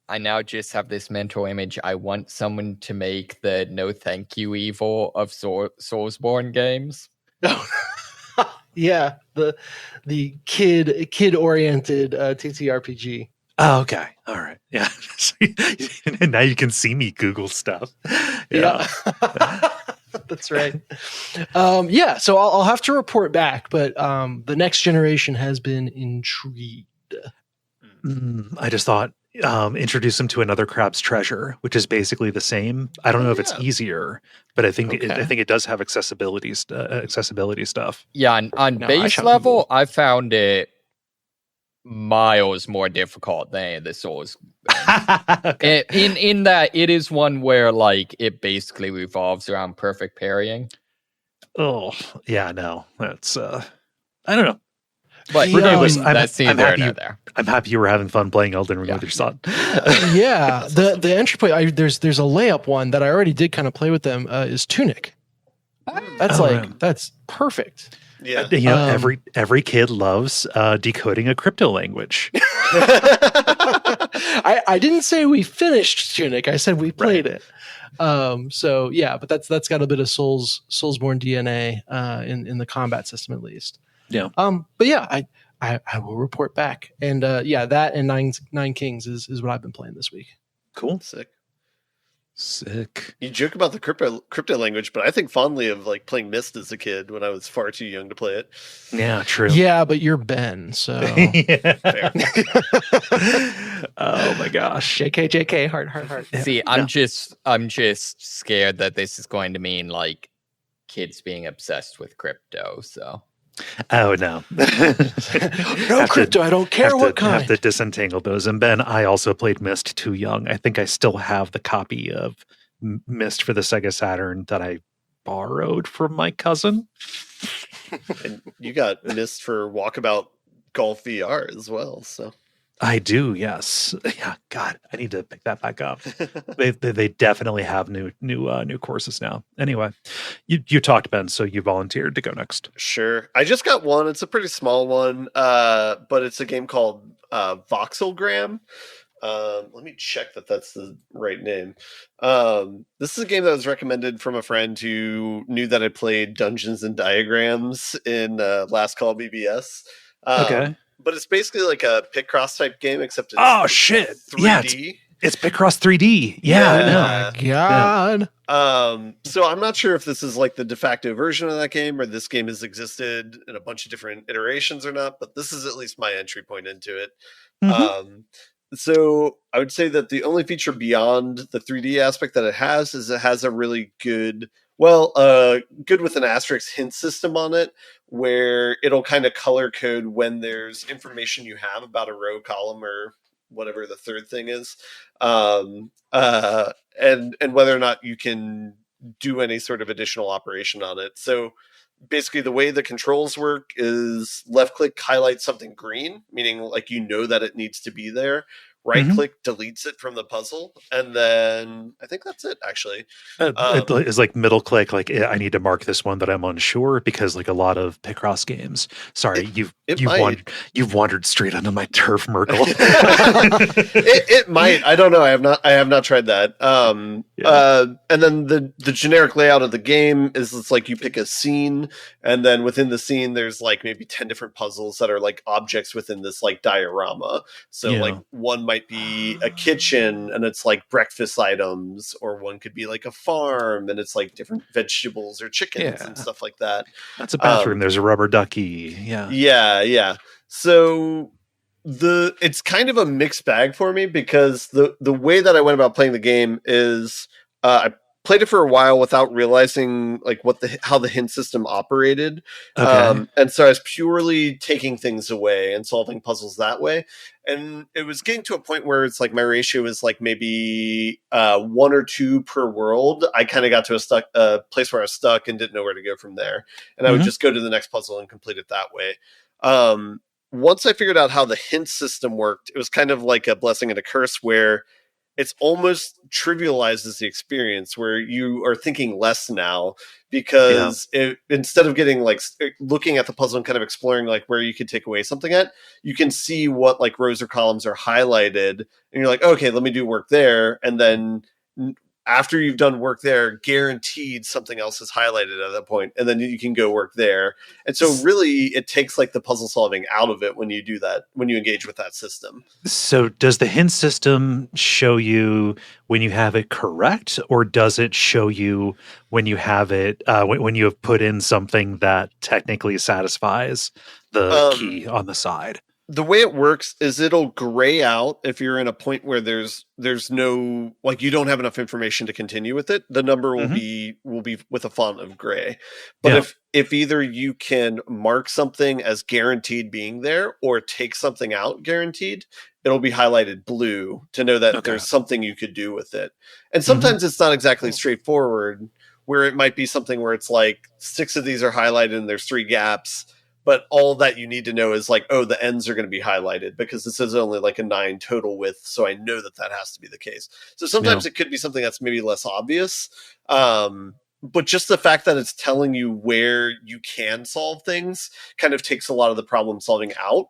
I now just have this mental image. I want someone to make the no thank you evil of Soulsborne games. Yeah, the kid oriented TTRPG. Oh, okay. All right. Yeah. And now you can see me Google stuff. Yeah. That's right. So I'll have to report back, but the next generation has been intrigued. I just thought introduce them to another Crab's Treasure, which is basically the same. I don't know if it's easier, but I think it does have accessibility stuff. Yeah, on base level, I found it miles more difficult than the Souls. Okay. In that it is one where like it basically revolves around perfect parrying. Oh yeah, no, that's I don't know. But regardless, I'm happy you were having fun playing Elden Ring with your son. The entry point. There's a layup one that I already did kind of play with them. Is Tunic. That's perfect. Yeah, every kid loves decoding a crypto language. I didn't say we finished Tunic. I said we played it. But that's got a bit of Soulsborne DNA in the combat system at least. Yeah. But yeah, I will report back. And that and Nine Kings is what I've been playing this week. Cool. Sick. You joke about the crypto language, but I think fondly of like playing Myst as a kid when I was far too young to play it. Yeah, true. Yeah, but you're Ben, so fair. Oh my gosh. JK, heart. See, I'm just scared that this is going to mean like kids being obsessed with crypto, so oh no. No crypto, I don't care what kind. Have to disentangle those. And Ben, I also played Myst too young. I think I still have the copy of Myst for the Sega Saturn that I borrowed from my cousin. And you got Myst for Walkabout Golf VR as well, so I do, yes. Yeah, God, I need to pick that back up. They definitely have new courses now. Anyway, you talked, Ben, so you volunteered to go next. Sure. I just got one. It's a pretty small one, but it's a game called Voxelgram. Let me check that that's the right name. This is a game that was recommended from a friend who knew that I played Dungeons and Diagrams in Last Call BBS. Okay. But it's basically like a Picross type game, except it's shit. 3D. Yeah, it's Picross 3D. Yeah, I know. My God. So I'm not sure if this is like the de facto version of that game, or this game has existed in a bunch of different iterations or not, but this is at least my entry point into it. Mhm. So I would say that the only feature beyond the 3D aspect that it has is it has a really good, good with an asterisk hint system on it, where it'll kind of color code when there's information you have about a row, column, or whatever the third thing is, and whether or not you can do any sort of additional operation on it. So basically the way the controls work is left click highlights something green, meaning like you know that it needs to be there. Right click deletes it from the puzzle, and then I think that's it actually. It's like middle click, like I need to mark this one that I'm unsure, because like a lot of Picross games. Sorry, you've wandered straight onto my turf, Merkel. it might. I don't know. I have not tried that. And then the generic layout of the game is it's like you pick a scene, and then within the scene there's like maybe 10 different puzzles that are like objects within this like diorama. So like one might be a kitchen and it's like breakfast items, or one could be like a farm and it's like different vegetables or chickens and stuff like that. That's a bathroom. There's a rubber ducky. Yeah. So it's kind of a mixed bag for me, because the way that I went about playing the game is I played it for a while without realizing like how the hint system operated. Okay. And so I was purely taking things away and solving puzzles that way. And it was getting to a point where it's like my ratio is like maybe 1 or 2 per world. I kind of got to a place where I was stuck and didn't know where to go from there. And I would just go to the next puzzle and complete it that way. Once I figured out how the hint system worked, it was kind of like a blessing and a curse, where it's almost trivializes the experience, where you are thinking less now, because instead of getting like looking at the puzzle and kind of exploring like where you could take away something at, you can see what like rows or columns are highlighted, and you're like, okay, let me do work there. And then after you've done work there, guaranteed something else is highlighted at that point, and then you can go work there. And so really it takes like the puzzle solving out of it when you do that, when you engage with that system. So does the hint system show you when you have it correct, or does it show you when you have it, when you have put in something that technically satisfies the key on the side? The way it works is it'll gray out if you're in a point where there's no, like, you don't have enough information to continue with it. The number will be with a font of gray. But if either you can mark something as guaranteed being there, or take something out guaranteed, it'll be highlighted blue to know that there's something you could do with it. And sometimes it's not exactly straightforward, where it might be something where it's like 6 of these are highlighted and there's 3 gaps. But all that you need to know is like, oh, the ends are going to be highlighted because this is only like a 9 total width. So I know that has to be the case. So sometimes it could be something that's maybe less obvious. But just the fact that it's telling you where you can solve things kind of takes a lot of the problem solving out.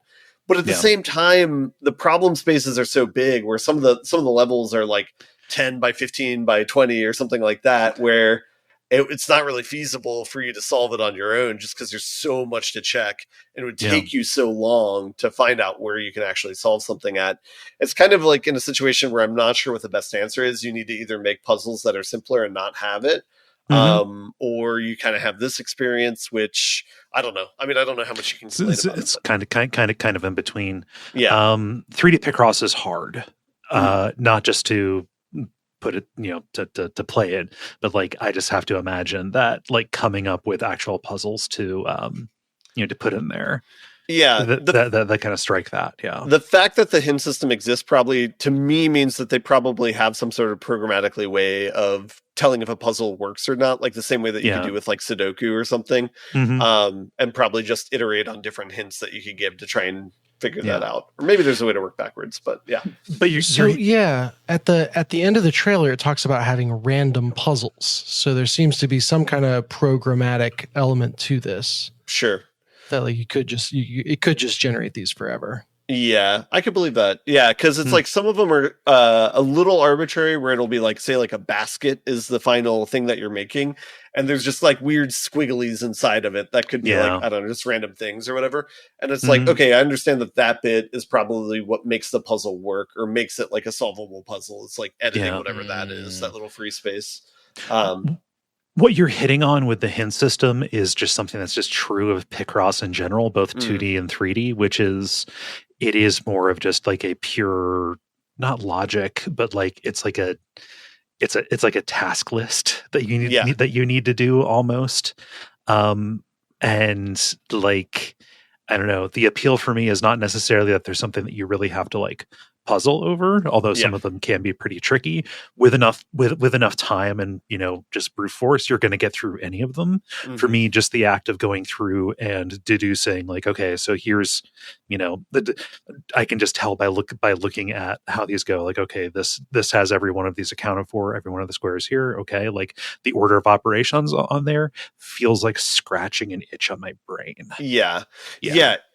But at the same time, the problem spaces are so big, where some of the levels are like 10 by 15 by 20 or something like that, where it's not really feasible for you to solve it on your own, just because there's so much to check, and it would take you so long to find out where you can actually solve something at. It's kind of like in a situation where I'm not sure what the best answer is. You need to either make puzzles that are simpler and not have it, or you kind of have this experience, which I don't know. I mean, I don't know how much you can complain about. It's kind of in between. 3D Picross is hard, not just to put it, to play it, but like I just have to imagine that like coming up with actual puzzles to to put in there, that kind of strike that. The fact that the hint system exists probably to me means that they probably have some sort of programmatically way of telling if a puzzle works or not, like the same way that you could do with like Sudoku or something, and probably just iterate on different hints that you could give to try and figure that out. Or maybe there's a way to work backwards, but at the end of the trailer, it talks about having random puzzles. So there seems to be some kind of programmatic element to this. Sure. That like it could just generate these forever. Yeah, I could believe that. Yeah, because it's like some of them are a little arbitrary, where it'll be like, say, like a basket is the final thing that you're making, and there's just like weird squigglies inside of it that could be like, I don't know, just random things or whatever. And it's like, okay, I understand that bit is probably what makes the puzzle work or makes it like a solvable puzzle. It's like editing whatever that is, that little free space. What you're hitting on with the hint system is just something that's just true of Picross in general, both 2D and 3D, which is, it is more of just like a pure, not logic, but like it's like a task list that you need to do almost. And like, I don't know, the appeal for me is not necessarily that there's something that you really have to like puzzle over, although some of them can be pretty tricky. With enough time and, you know, just brute force, you're going to get through any of them. For me, just the act of going through and deducing, like, okay, so here's, you know, I can just tell by looking at how these go, like, okay, this has every one of these accounted for, every one of the squares here, okay, like the order of operations on there feels like scratching an itch on my brain. Yeah.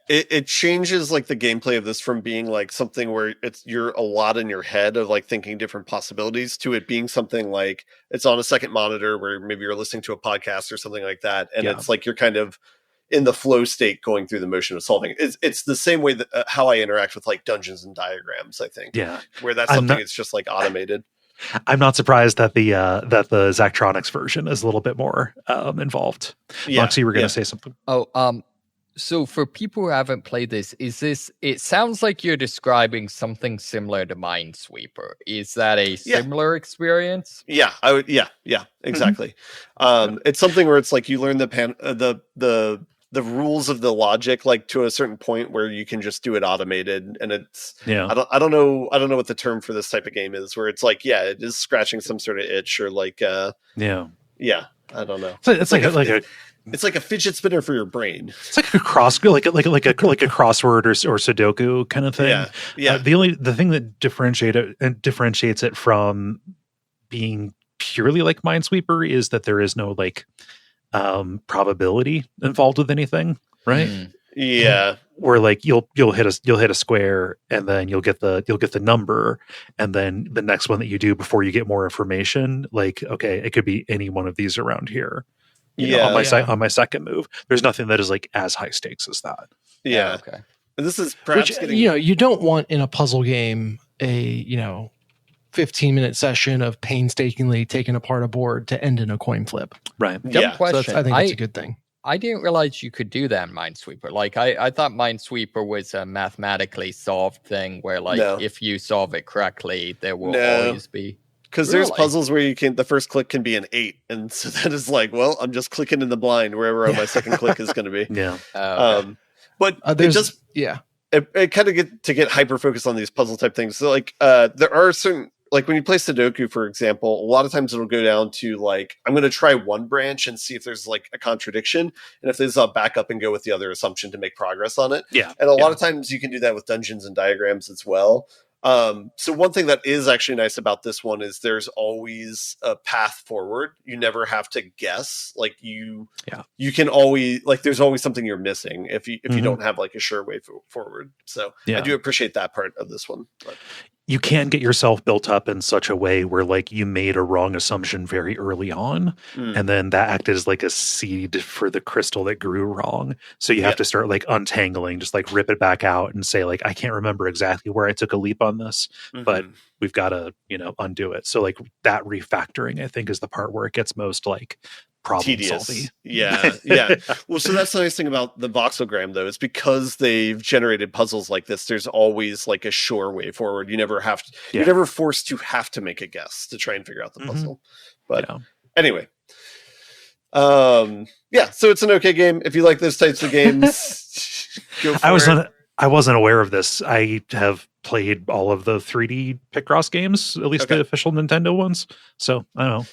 It changes like the gameplay of this from being like something where you're a lot in your head of like thinking different possibilities, to it being something like it's on a second monitor where maybe you're listening to a podcast or something like that, and it's like you're kind of in the flow state going through the motion of solving. It's the same way that how I interact with like Dungeons and Diagrams, I think. Yeah, where that's something it's just like automated. I'm not surprised that the Zachtronics version is a little bit more involved. Moxie, you were going to say something. So for people who haven't played this, it sounds like you're describing something similar to Minesweeper. Is that a similar experience? Yeah, exactly. It's something where it's like you learn the rules of the logic, like to a certain point where you can just do it automated. And it's, I don't know what the term for this type of game is, where it's like, it is scratching some sort of itch or like, I don't know. So it's it's like a fidget spinner for your brain. It's like a like a crossword or Sudoku kind of thing. Yeah. The thing that differentiates it from being purely like Minesweeper is that there is no like probability involved with anything, right? Yeah. Where like you'll hit a square and then you'll get the number, and then the next one that you do before you get more information, like, okay, it could be any one of these around here. On my second move, there's nothing that is like as high stakes as that. Yeah. Okay. And this is perhaps you don't want in a puzzle game a 15-minute session of painstakingly taking apart a board to end in a coin flip. Right. Dumb question. So I think that's a good thing. I didn't realize you could do that in Minesweeper. Like I thought Minesweeper was a mathematically solved thing where like if you solve it correctly, there will always be. Because there's puzzles where the first click can be an 8, and so that is like, well, I'm just clicking in the blind wherever my second click is going to be. Yeah. But it kind of get hyper focused on these puzzle type things. So like, there are certain, like when you play Sudoku, for example, a lot of times it'll go down to like, I'm going to try one branch and see if there's like a contradiction, and if there's, I'll back up and go with the other assumption to make progress on it. Yeah. And a lot of times you can do that with Dungeons and Diagrams as well. So one thing that is actually nice about this one is there's always a path forward. You never have to guess. Like you can always, like, there's always something you're missing if you don't have like a sure way forward. So I do appreciate that part of this one. But you can get yourself built up in such a way where like you made a wrong assumption very early on, and then that acted as like a seed for the crystal that grew wrong. So you have to start like untangling, just like rip it back out and say like, I can't remember exactly where I took a leap on this, but we've got to, undo it. So like that refactoring, I think, is the part where it gets most like problem solving. Yeah. Well, so that's the nice thing about the Voxelgram, though, is because they've generated puzzles like this, there's always like a sure way forward. You never have to, you're never forced to have to make a guess to try and figure out the puzzle. But anyway, so it's an okay game. If you like those types of games, go for it. I wasn't aware of this. I have played all of the 3D Picross games, at least the official Nintendo ones. So I don't know.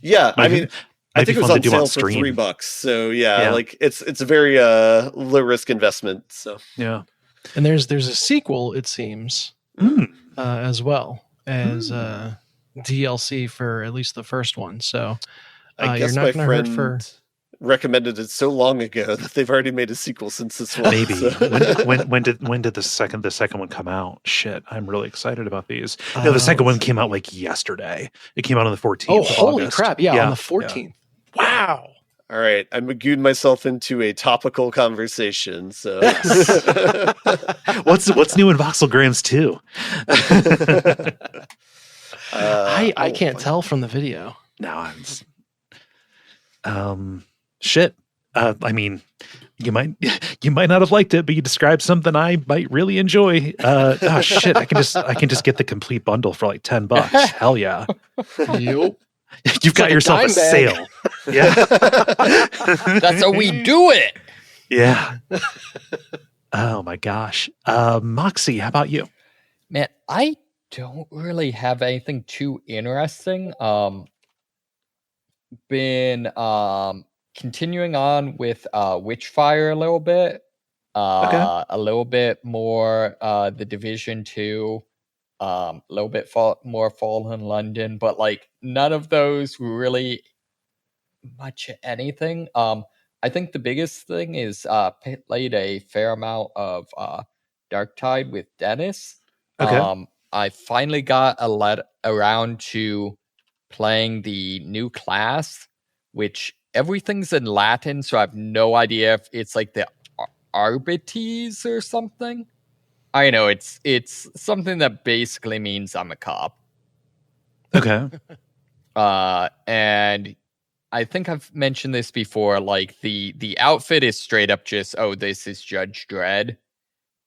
Yeah, I mean, I think it was on sale for $3. So like it's a very low risk investment. So yeah, and there's a sequel, it seems, as well as DLC for at least the first one. So I guess you're not going to hurt for recommended it so long ago that they've already made a sequel since this one. Maybe. So. When did the second one come out? Shit, I'm really excited about these. No, the second one came out like yesterday. It came out on the 14th. Oh, of holy August. crap! Yeah, on the 14th. Yeah. Wow. All right, I'm magooed myself into a topical conversation. So, what's new in Voxelgrams 2? I can't tell from the video. No, shit. I mean, you might not have liked it, but you described something I might really enjoy. Shit, I can just get the complete bundle for like $10. Hell yeah. Yep. You've got yourself a sale. Yeah. That's how we do it. Yeah. Oh my gosh. Moxie, how about you? Man, I don't really have anything too interesting. Been continuing on with Witchfire a little bit. A little bit more The Division 2. A little bit more Fallen London, but like none of those really much anything. I think the biggest thing is played a fair amount of Darktide with Dennis. Okay. I finally got around to playing the new class, which everything's in Latin, so I have no idea if it's like the Arbites or something. I know it's something that basically means I'm a cop. Okay. And I think I've mentioned this before. Like the outfit is straight up just, oh, this is Judge Dredd,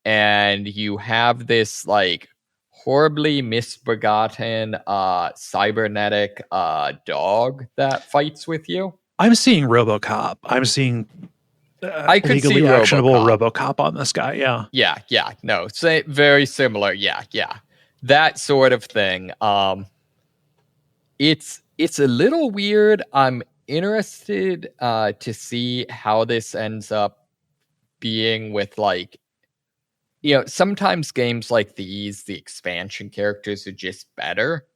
and you have this like horribly misbegotten cybernetic dog that fights with you. I'm seeing RoboCop. I'm seeing I could see legally actionable RoboCop. RoboCop on this guy. Yeah. Yeah. No, very similar. Yeah. That sort of thing. It's a little weird. I'm interested to see how this ends up being with like, sometimes games like these, the expansion characters are just better.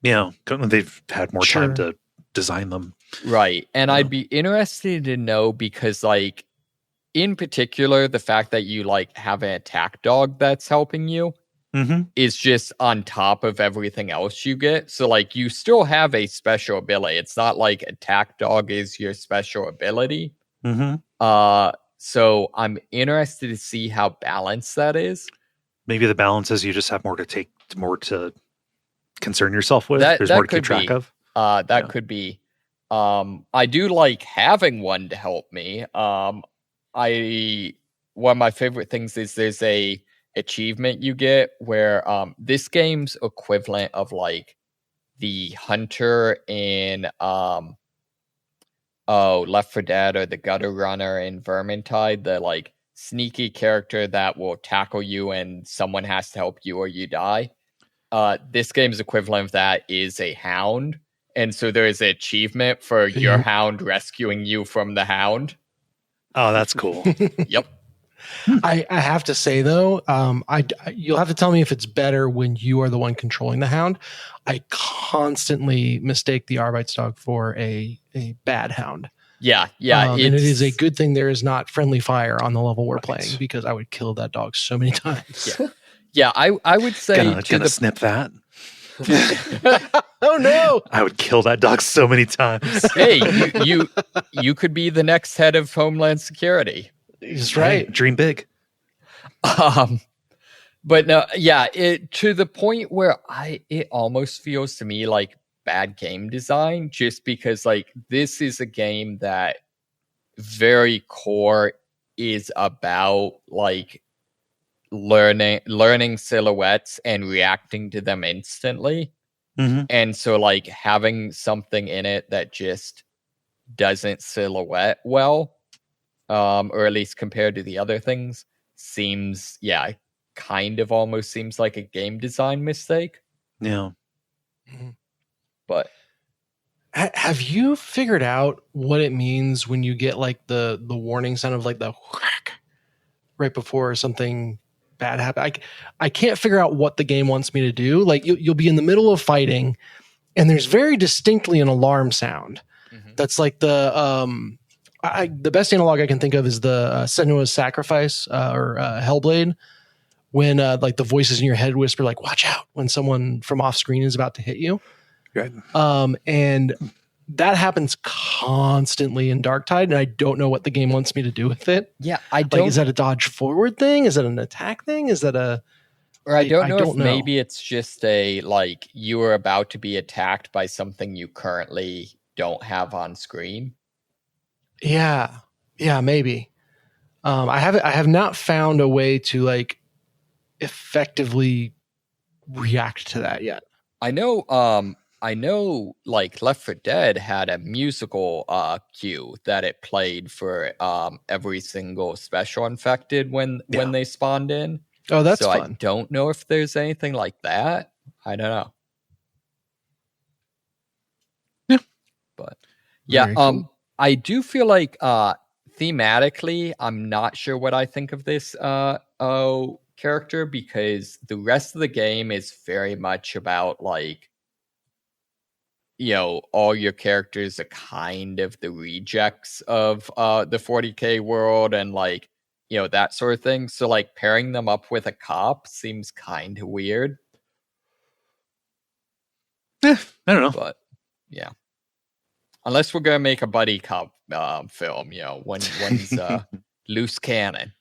Yeah. They've had more time to design them. Right. And I'd be interested to know because like, in particular, the fact that you like have an attack dog that's helping you is just on top of everything else you get. So like you still have a special ability. It's not like attack dog is your special ability. So I'm interested to see how balanced that is. Maybe the balance is you just have more to concern yourself with. There's more to keep track of. That could be. I do like having one to help me. One of my favorite things is there's a achievement you get where this game's equivalent of like the hunter in Left 4 Dead or the gutter runner in Vermintide, the like sneaky character that will tackle you and someone has to help you or you die. This game's equivalent of that is a hound, and so there is an achievement for your hound rescuing you from the hound. Oh, that's cool. Yep. I have to say though, you'll have to tell me if it's better when you are the one controlling the hound. I constantly mistake the Arbeitsdog for a bad hound. Yeah. And it is a good thing there is not friendly fire on the level we're playing, because I would kill that dog so many times. Yeah. I would say gonna snip that. Oh no! I would kill that dog so many times. Hey, you could be the next head of Homeland Security. He's right. Dream big. But no, yeah, to the point where it almost feels to me like bad game design, just because like this is a game that very core is about like learning silhouettes and reacting to them instantly. And so like having something in it that just doesn't silhouette well, or at least compared to the other things, seems kind of almost seems like a game design mistake. Yeah. But have you figured out what it means when you get like the warning sound of like the whack right before something bad happens? I can't figure out what the game wants me to do. Like you'll be in the middle of fighting and there's very distinctly an alarm sound. That's like the the best analog I can think of is the Senua's Sacrifice or Hellblade, when like the voices in your head whisper like "watch out" when someone from off screen is about to hit you. Right. And that happens constantly in Darktide, and I don't know what the game wants me to do with it. Yeah, I don't. Like, is that a dodge forward thing? Is that an attack thing? Is that a? Or I don't know if maybe it's just a like you are about to be attacked by something you currently don't have on screen. Yeah, maybe. I have not found a way to like effectively react to that yet. I know like Left 4 Dead had a musical cue that it played for every single special infected when they spawned in. Oh, that's fun. I don't know if there's anything like that. I don't know. Yeah. But yeah, cool. I do feel like thematically, I'm not sure what I think of this character, because the rest of the game is very much about like, you know, all your characters are kind of the rejects of the 40K world and like, you know, that sort of thing. So like pairing them up with a cop seems kind of weird. I don't know. But yeah. Unless we're going to make a buddy cop film, you know, one's loose cannon.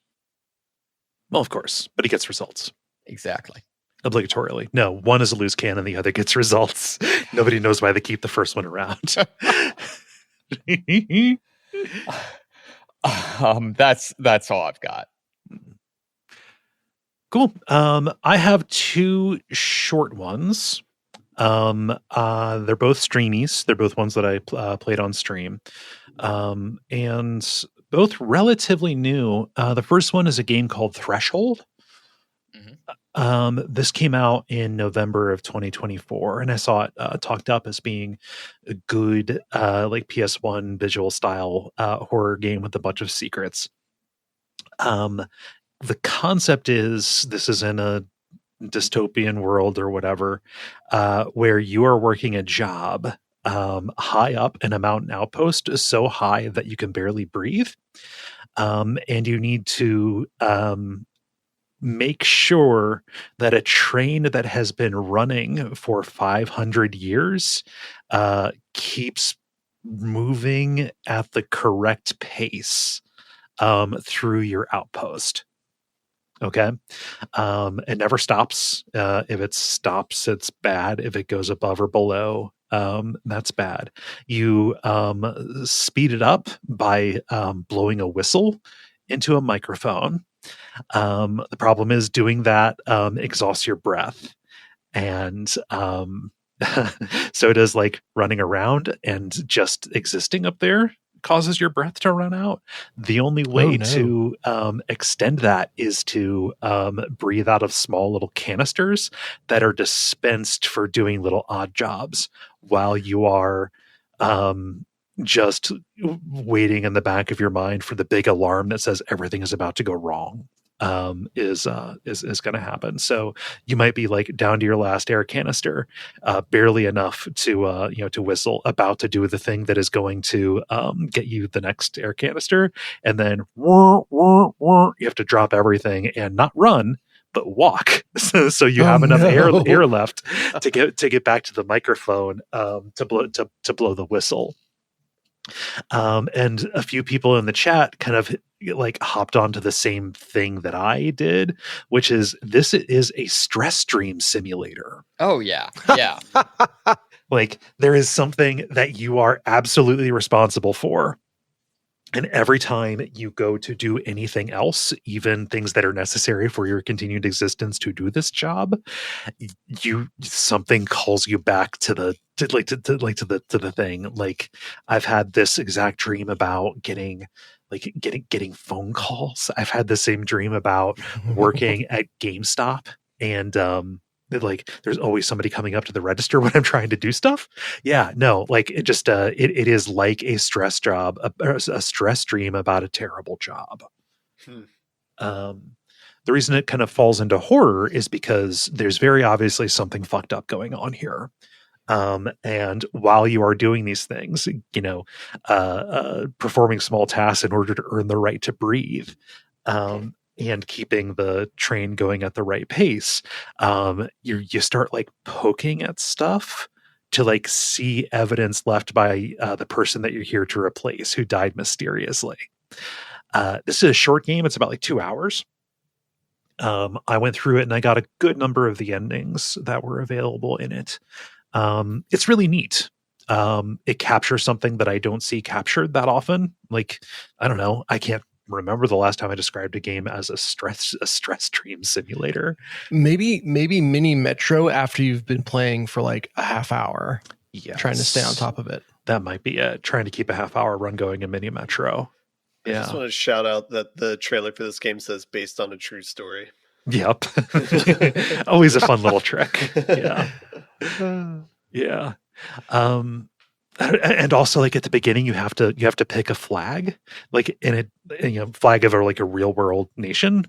Well, of course, but he gets results. Exactly. Obligatorily. No, one is a loose cannon, the other gets results. Nobody knows why they keep the first one around. That's all I've got. Cool. I have two short ones. They're both streamies. They're both ones that I played on stream. And both relatively new. The first one is a game called Threshold. This came out in November of 2024, and I saw it talked up as being a good like PS1 visual style horror game with a bunch of secrets. The concept is this is in a dystopian world or whatever, where you are working a job high up in a mountain outpost, so high that you can barely breathe, and you need to make sure that a train that has been running for 500 years keeps moving at the correct pace through your outpost. Okay. It never stops. If it stops, it's bad. If it goes above or below, that's bad. You speed it up by blowing a whistle into a microphone. The problem is doing that exhausts your breath. And so does like running around, and just existing up there causes your breath to run out. The only way to extend that is to breathe out of small little canisters that are dispensed for doing little odd jobs while you are just waiting in the back of your mind for the big alarm that says everything is about to go wrong. Is going to happen. So you might be like down to your last air canister, barely enough to to whistle, about to do the thing that is going to get you the next air canister, and then you have to drop everything and not run but walk, so you have enough air left to get back to the microphone to blow the whistle. And a few people in the chat kind of like hopped onto the same thing that I did, which is this is a stress dream simulator. Oh yeah. Like there is something that you are absolutely responsible for. And every time you go to do anything else, even things that are necessary for your continued existence to do this job, something calls you back to the thing. Like I've had this exact dream about getting phone calls. I've had the same dream about working at GameStop, and like there's always somebody coming up to the register when I'm trying to do stuff. Yeah, no, like it just it is like a stress job, a stress dream about a terrible job. The reason it kind of falls into horror is because there's very obviously something fucked up going on here. And while you are doing these things, performing small tasks in order to earn the right to breathe, and keeping the train going at the right pace, you start like poking at stuff to like see evidence left by the person that you're here to replace who died mysteriously. This is a short game. It's about like 2 hours. I went through it and I got a good number of the endings that were available in it. It's really neat. It captures something that I don't see captured that often. Like, I don't know. I can't remember the last time I described a game as a stress stream simulator. Maybe mini Metro after you've been playing for like a half hour. Yes. Trying to stay on top of it. That might be it. Trying to keep a half hour run going in mini Metro. I just want to shout out that the trailer for this game says based on a true story. Yep. Always a fun little trick. Yeah. Yeah. And also like at the beginning you have to pick a flag, like in a flag of like a real world nation,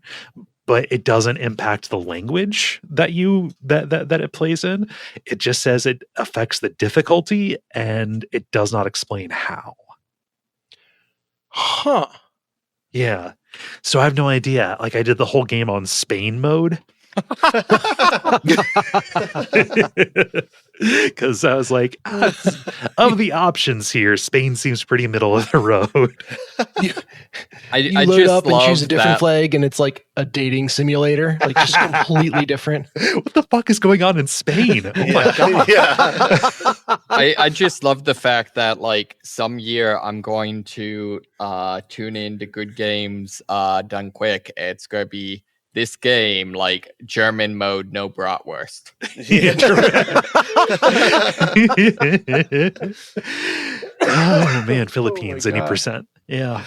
but it doesn't impact the language that it plays in. It just says it affects the difficulty and it does not explain how. Huh. Yeah. So I have no idea. Like I did the whole game on Spain mode. Because I was like, of the options here, Spain seems pretty middle of the road. I load just up and choose a different flag, and it's like a dating simulator, like just completely different. What the fuck is going on in Spain? Oh my god! Yeah. I just love the fact that like some year I'm going to tune into Good Games Done Quick. It's gonna be this game, like German mode, no bratwurst. Oh man, Philippines, any percent. Yeah.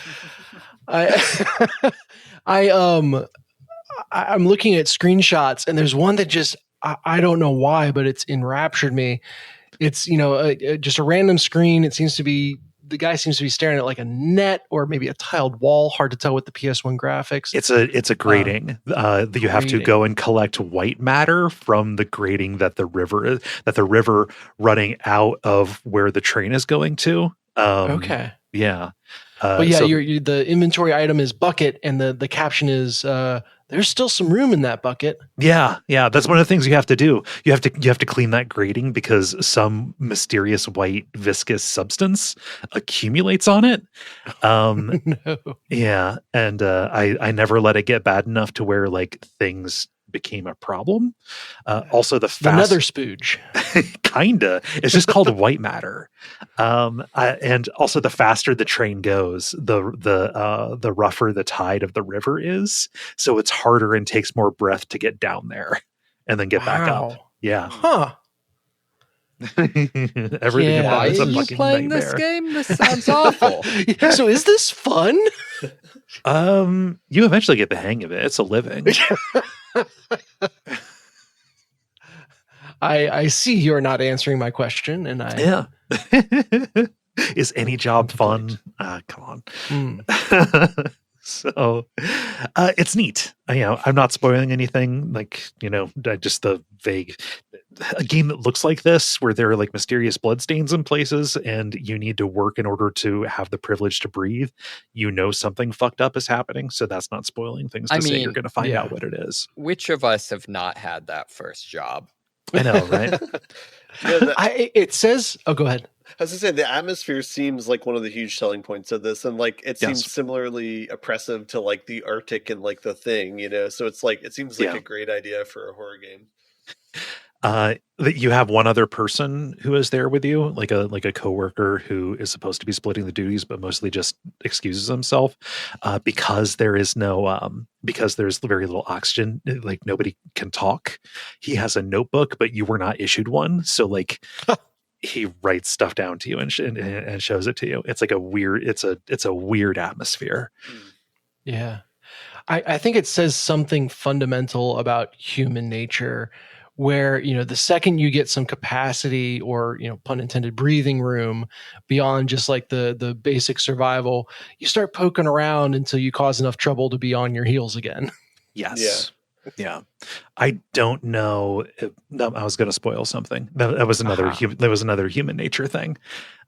I'm looking at screenshots, and there's one that just I don't know why, but it's enraptured me. It's just a random screen. It seems to be. The guy seems to be staring at like a net or maybe a tiled wall. Hard to tell with the PS1 graphics. It's a grating. You have to go and collect white matter from the grating that the river running out of where the train is going to. Okay. Yeah. But yeah, the inventory item is bucket, and the caption is there's still some room in that bucket. Yeah, that's one of the things you have to do. You have to clean that grating because some mysterious white viscous substance accumulates on it. No. Yeah, and I never let it get bad enough to where like things became a problem. Also, the nether spooge, kinda. It's just called white matter. And also, the faster the train goes, the rougher the tide of the river is. So it's harder and takes more breath to get down there and then get back up. Yeah. Huh. Everything about it's a fucking playing nightmare. This game? This sounds awful. So is this fun? You eventually get the hang of it. It's a living. I see you're not answering my question, and yeah. Is any job fun? Come on. So it's neat. I'm not spoiling anything. Like, just the vague. A game that looks like this, where there are like mysterious bloodstains in places, and you need to work in order to have the privilege to breathe. Something fucked up is happening, so that's not spoiling things to say you're going to find out what it is. Which of us have not had that first job? I know, right? It says. Oh, go ahead. I was going to say, the atmosphere seems like one of the huge selling points of this, and like it seems similarly oppressive to like the Arctic and like The Thing, so it's like it seems like a great idea for a horror game. That you have one other person who is there with you, like a coworker who is supposed to be splitting the duties, but mostly just excuses himself because there's very little oxygen. Like nobody can talk. He has a notebook, but you were not issued one, so like. He writes stuff down to you and shows it to you. It's like a weird atmosphere. Yeah. I think it says something fundamental about human nature where, the second you get some capacity or, pun intended, breathing room beyond just like the basic survival, you start poking around until you cause enough trouble to be on your heels again. Yes. Yeah. Yeah. I don't know. No, I was going to spoil something. That was another human nature thing.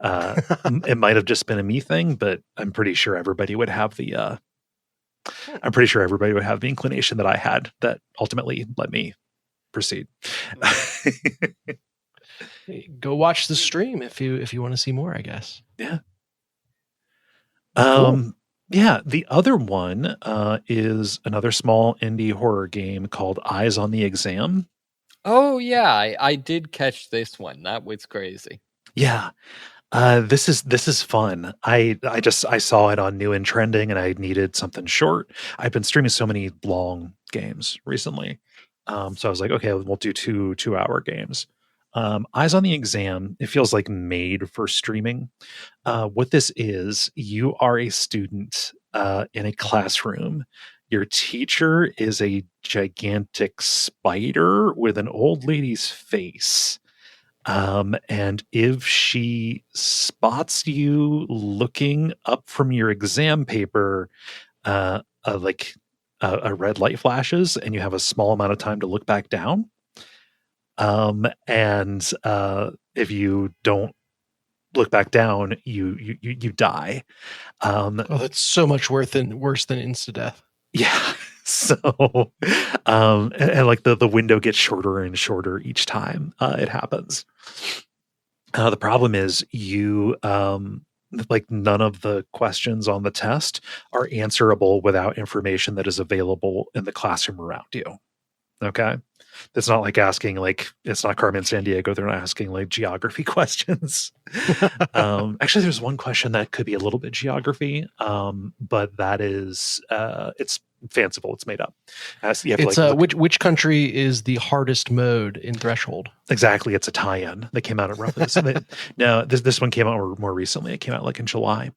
It might have just been a me thing, but I'm pretty sure everybody would have the inclination that I had that ultimately let me proceed. Go watch the stream if you want to see more, I guess. Yeah. Cool. Yeah, the other one is another small indie horror game called Eyes on the Exam. Oh yeah, I did catch this one. That was crazy. Yeah. This is fun. I saw it on New and Trending, and I needed something short. I've been streaming so many long games recently, so I was like, okay, we'll do 2-hour games. Eyes on the Exam. It feels like made for streaming. What this is, you are a student in a classroom. Your teacher is a gigantic spider with an old lady's face. And if she spots you looking up from your exam paper, a red light flashes and you have a small amount of time to look back down. And if you don't look back down, you die. That's so much worse than insta death. Yeah. So, and like the window gets shorter and shorter each time it happens. The problem is you, like none of the questions on the test are answerable without information that is available in the classroom around you. Okay. It's not like asking, like, it's not Carmen Sandiego. They're not asking like geography questions. Actually, there's one question that could be a little bit geography, but that is, it's fanciful. It's made up. You have it's to, like, which country is the hardest mode in Threshold? Exactly. It's a tie-in that came out at roughly. No, this one came out more recently. It came out like in July.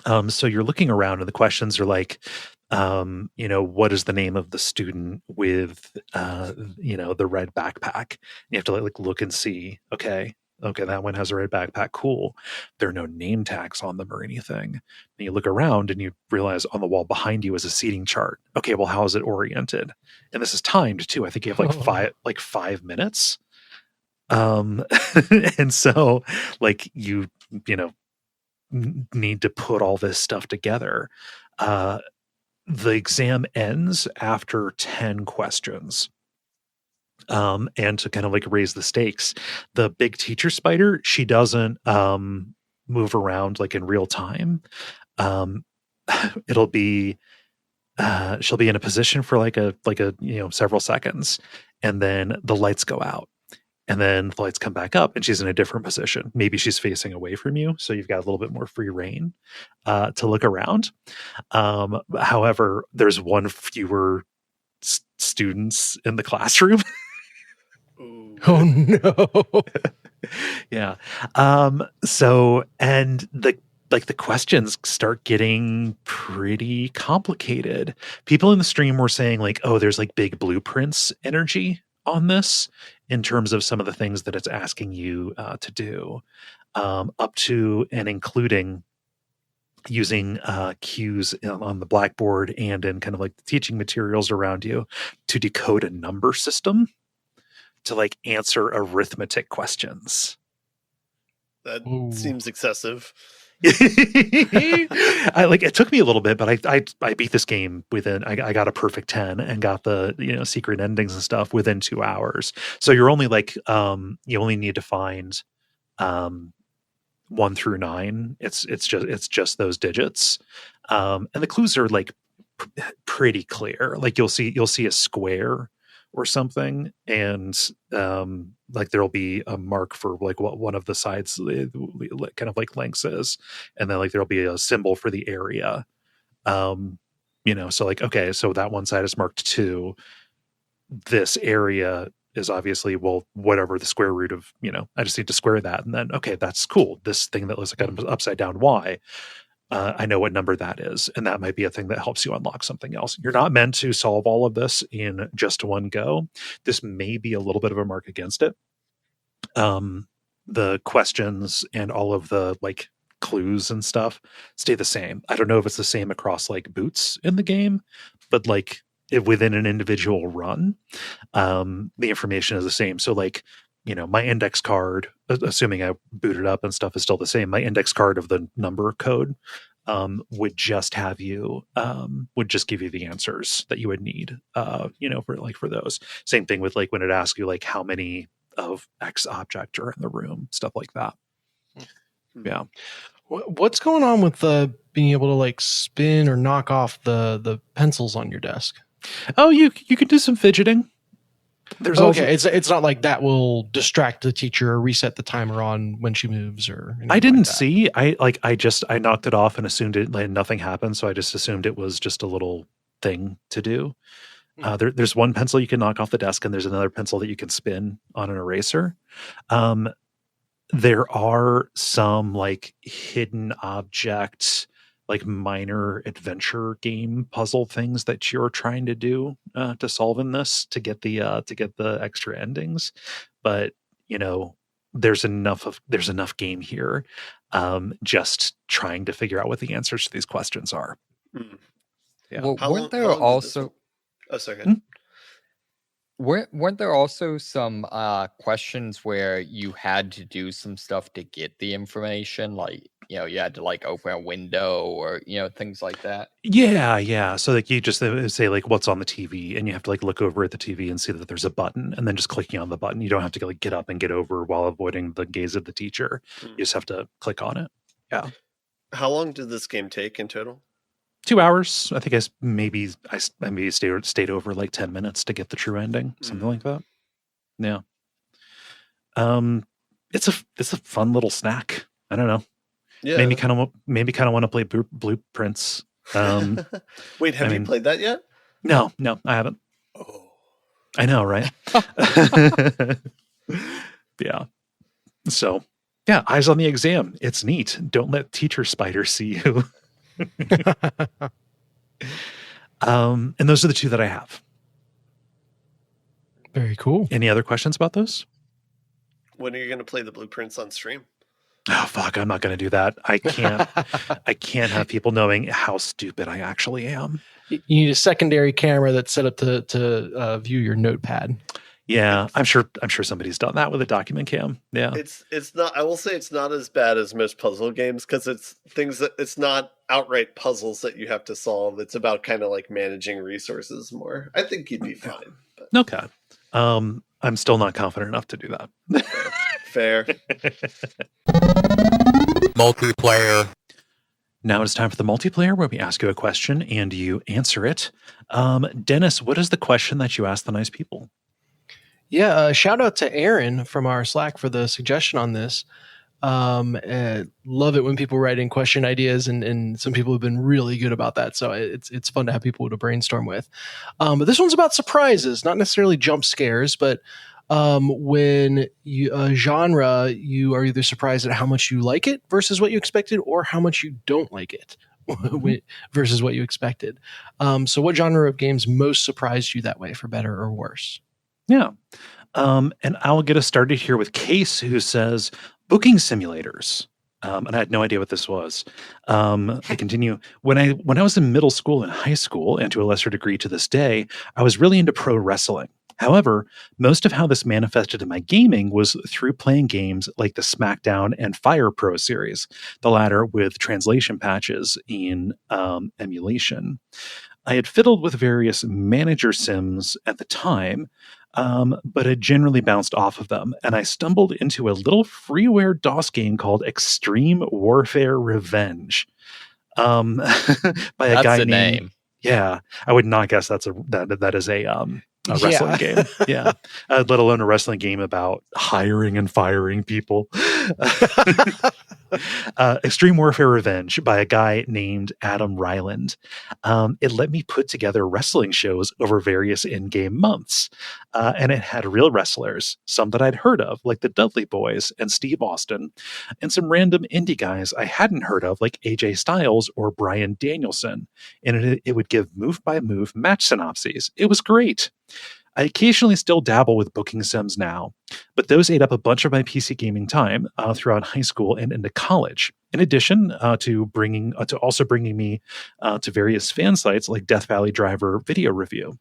So you're looking around and the questions are like, what is the name of the student with, the red backpack? You have to like look and see, okay, that one has a red backpack. Cool. There are no name tags on them or anything. And you look around and you realize on the wall behind you is a seating chart. Okay, well, how is it oriented? And this is timed too. I think you have like 5 minutes. And so like you need to put all this stuff together. The exam ends after 10 questions. And to kind of like raise the stakes, the big teacher spider, she doesn't move around like in real time. It'll be she'll be in a position for like a several seconds, and then the lights go out. And then the lights come back up and she's in a different position. Maybe she's facing away from you. So you've got a little bit more free reign to look around. However, there's one fewer students in the classroom. Oh, no. Yeah. So, and the questions start getting pretty complicated. People in the stream were saying like, oh, there's like big blueprints energy on this in terms of some of the things that it's asking you to do, up to and including using cues on the blackboard and in kind of like the teaching materials around you to decode a number system to like answer arithmetic questions. That seems excessive. It took me a little bit, but I beat this game within. I got a perfect 10 and got the secret endings and stuff within 2 hours. So you're only like you only need to find 1 through 9. It's just those digits, and the clues are like pretty clear. Like you'll see a square or something, and like there'll be a mark for like what one of the sides kind of like lengths is, and then like there'll be a symbol for the area. So like, okay, so that one side is marked 2. This area is obviously, well, whatever the square root of, I just need to square that, and then okay, that's cool. This thing that looks like an upside down Y, I know what number that is, and that might be a thing that helps you unlock something else. You're not meant to solve all of this in just one go. This may be a little bit of a mark against it. The questions and all of the like clues and stuff stay the same. I don't know if it's the same across like boots in the game, but like within an individual run, the information is the same. So like, my index card, assuming I boot it up and stuff is still the same, my index card of the number code would just have you would just give you the answers that you would need for those. Same thing with like when it asks you like how many of X object are in the room, stuff like that. Yeah. What's going on with being able to like spin or knock off the pencils on your desk? Oh, you can do some fidgeting. There's it's not like that will distract the teacher or reset the timer on when she moves or I didn't see. I knocked it off and assumed it like nothing happened, so I just assumed it was just a little thing to do. There's one pencil you can knock off the desk, and there's another pencil that you can spin on an eraser. There are some like hidden object, like minor adventure game puzzle things that you're trying to do to solve in this to get the extra endings, but there's enough game here, just trying to figure out what the answers to these questions are. Yeah. Well, weren't there also? Oh, sorry. Weren't there also some questions where you had to do some stuff to get the information, like you had to like open a window or things like that? Yeah. So like you just say like what's on the TV, and you have to like look over at the TV and see that there's a button, and then just clicking on the button. You don't have to like get up and get over while avoiding the gaze of the teacher. You just have to click on it. Yeah. How long did this game take in total? 2 hours. I think I maybe stayed over like 10 minutes to get the true ending, something like that. Yeah. It's a fun little snack. I don't know. Yeah. Maybe kind of want to play Blueprints. Wait, have you played that yet? No, I haven't. Oh, I know, right? Yeah. So, yeah, eyes on the exam. It's neat. Don't let teacher spider see you. And those are the two that I have. Very cool. Any other questions about those? When are you going to play the Blueprints on stream? Oh fuck, I'm not going to do that. I can't have people knowing how stupid I actually am. You need a secondary camera that's set up to view your notepad. Yeah, I'm sure somebody's done that with a document cam. Yeah. It's not, I will say it's not as bad as most puzzle games, because it's not outright puzzles that you have to solve. It's about kind of like managing resources more. I think you'd be fine. But. Okay. I'm still not confident enough to do that. Fair. Multiplayer. Now it's time for the multiplayer, where we ask you a question and you answer it. Dennis, what is the question that you asked the nice people? Yeah, shout out to Aaron from our Slack for the suggestion on this. Love it when people write in question ideas, and some people have been really good about that. So it's fun to have people to brainstorm with. But this one's about surprises, not necessarily jump scares, but when you genre, you are either surprised at how much you like it versus what you expected, or how much you don't like it versus what you expected. So what genre of games most surprised you that way, for better or worse? Yeah. And I'll get us started here with Case, who says booking simulators. And I had no idea what this was. I continue. When I was in middle school and high school, and to a lesser degree to this day, I was really into pro wrestling. However, most of how this manifested in my gaming was through playing games like the SmackDown and Fire Pro series, the latter with translation patches in emulation. I had fiddled with various manager sims at the time, but had generally bounced off of them, and I stumbled into a little freeware DOS game called Extreme Warfare Revenge, by a guy named. Name. Yeah, I would not guess that is a wrestling game. Yeah, let alone a wrestling game about hiring and firing people. Extreme Warfare Revenge by a guy named Adam Ryland. It let me put together wrestling shows over various in-game months. And it had real wrestlers, some that I'd heard of, like the Dudley Boys and Steve Austin, and some random indie guys I hadn't heard of, like AJ Styles or Bryan Danielson. And it would give move-by-move match synopses. It was great. I occasionally still dabble with booking sims now, but those ate up a bunch of my PC gaming time throughout high school and into college. In addition to also bringing me to various fan sites like Death Valley Driver Video Review.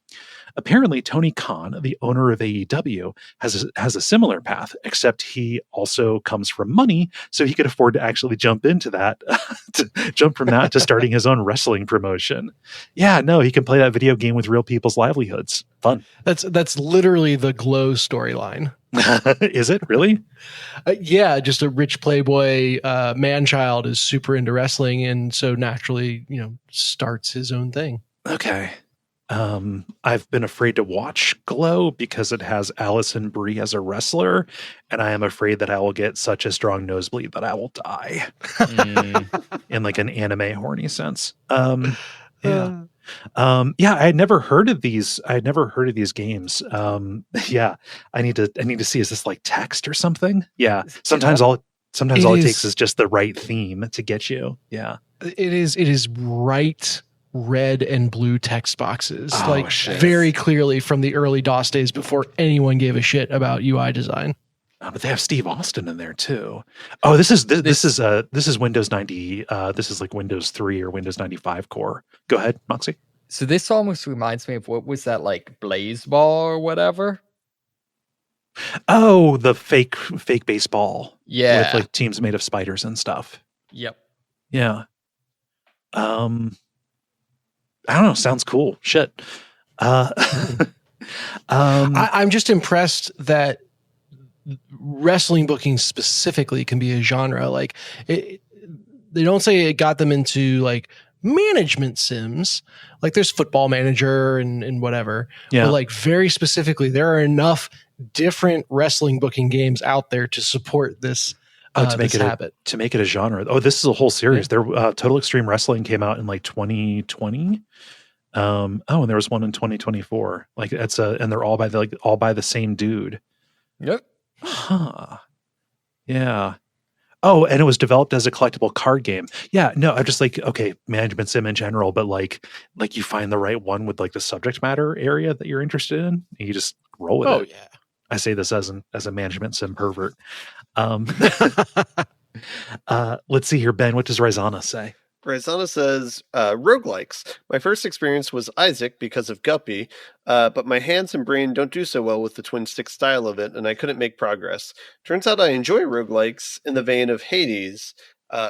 Apparently, Tony Khan, the owner of AEW, has a similar path, except he also comes from money, so he could afford to actually jump into that, jump from that to starting his own wrestling promotion. Yeah, no, he can play that video game with real people's livelihoods. Fun. That's literally the Glow storyline. Is it really? Yeah, just a rich playboy man-child is super into wrestling, and so naturally, starts his own thing. Okay. I've been afraid to watch Glow because it has Allison Brie as a wrestler, and I am afraid that I will get such a strong nosebleed that I will die in like an anime horny sense. Yeah. I had never heard of these. I had never heard of these games. Yeah, I need to see, is this like text or something? Yeah. Sometimes all it takes is just the right theme to get you. Yeah. It is bright red and blue text boxes, shit. Very clearly from the early DOS days before anyone gave a shit about UI design. But they have Steve Austin in there too. Oh, this is Windows 90. This is like Windows 3 or Windows 95 core. Go ahead, Moxie. So this almost reminds me of, what was that, like Blaze Ball or whatever? Oh, the fake baseball. Yeah. With like teams made of spiders and stuff. Yep. Yeah. I don't know. Sounds cool. Shit. I'm just impressed that wrestling booking specifically can be a genre. Like they don't say it got them into like management sims. Like there's Football Manager and whatever. Yeah. But like very specifically, there are enough different wrestling booking games out there to support this. To make it a genre. Oh, this is a whole series. There, Total Extreme Wrestling came out in like 2020. And there was one in 2024. Like and they're all by the same dude. Yep. Huh. Yeah. Oh, and it was developed as a collectible card game. Yeah. No, I'm just like, okay, management sim in general, but like you find the right one with like the subject matter area that you're interested in, and you just roll with it. Oh yeah. I say this as a management sim pervert. Let's see here, Ben. What does Rizana say? Rizana says, roguelikes. My first experience was Isaac because of Guppy, but my hands and brain don't do so well with the twin stick style of it, and I couldn't make progress. Turns out I enjoy roguelikes in the vein of Hades,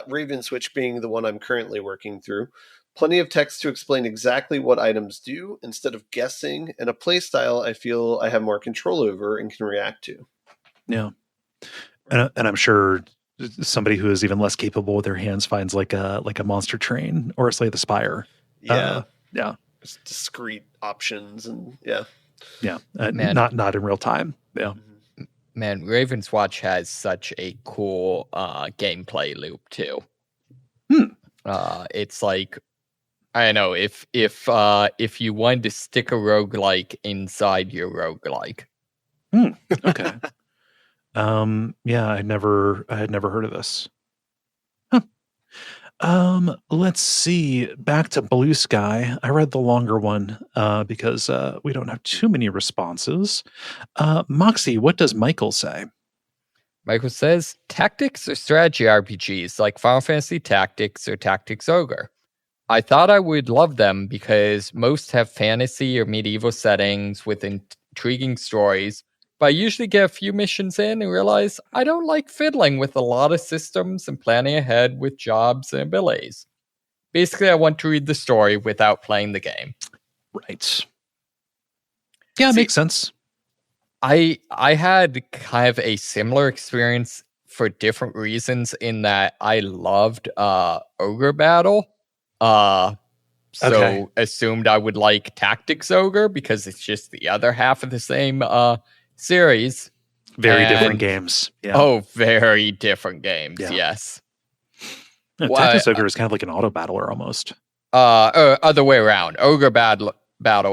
Raven Switch being the one I'm currently working through. Plenty of text to explain exactly what items do instead of guessing, and a playstyle I feel I have more control over and can react to. Yeah. And I'm sure somebody who is even less capable with their hands finds like a Monster Train or a Slay the Spire. Yeah. Yeah. Just discrete options and yeah. Yeah. Not in real time. Yeah. Man, Raven's Watch has such a cool gameplay loop too. It's like, I don't know, if you wanted to stick a roguelike inside your roguelike. Okay. Yeah, I had never heard of this. Huh. Let's see. Back to Blue Sky. I read the longer one because we don't have too many responses. Moxie, what does Michael say? Michael says, tactics or strategy RPGs like Final Fantasy Tactics or Tactics Ogre. I thought I would love them because most have fantasy or medieval settings with intriguing stories, but I usually get a few missions in and realize I don't like fiddling with a lot of systems and planning ahead with jobs and abilities. Basically, I want to read the story without playing the game. Right. Yeah, makes sense. I had kind of a similar experience for different reasons in that I loved Ogre Battle. Assumed I would like Tactics Ogre because it's just the other half of the same series. Very different games. Yeah. Oh, very different games. Yeah. Yes. No, Tactics Ogre is kind of like an auto battler almost. Other way around. Ogre Battle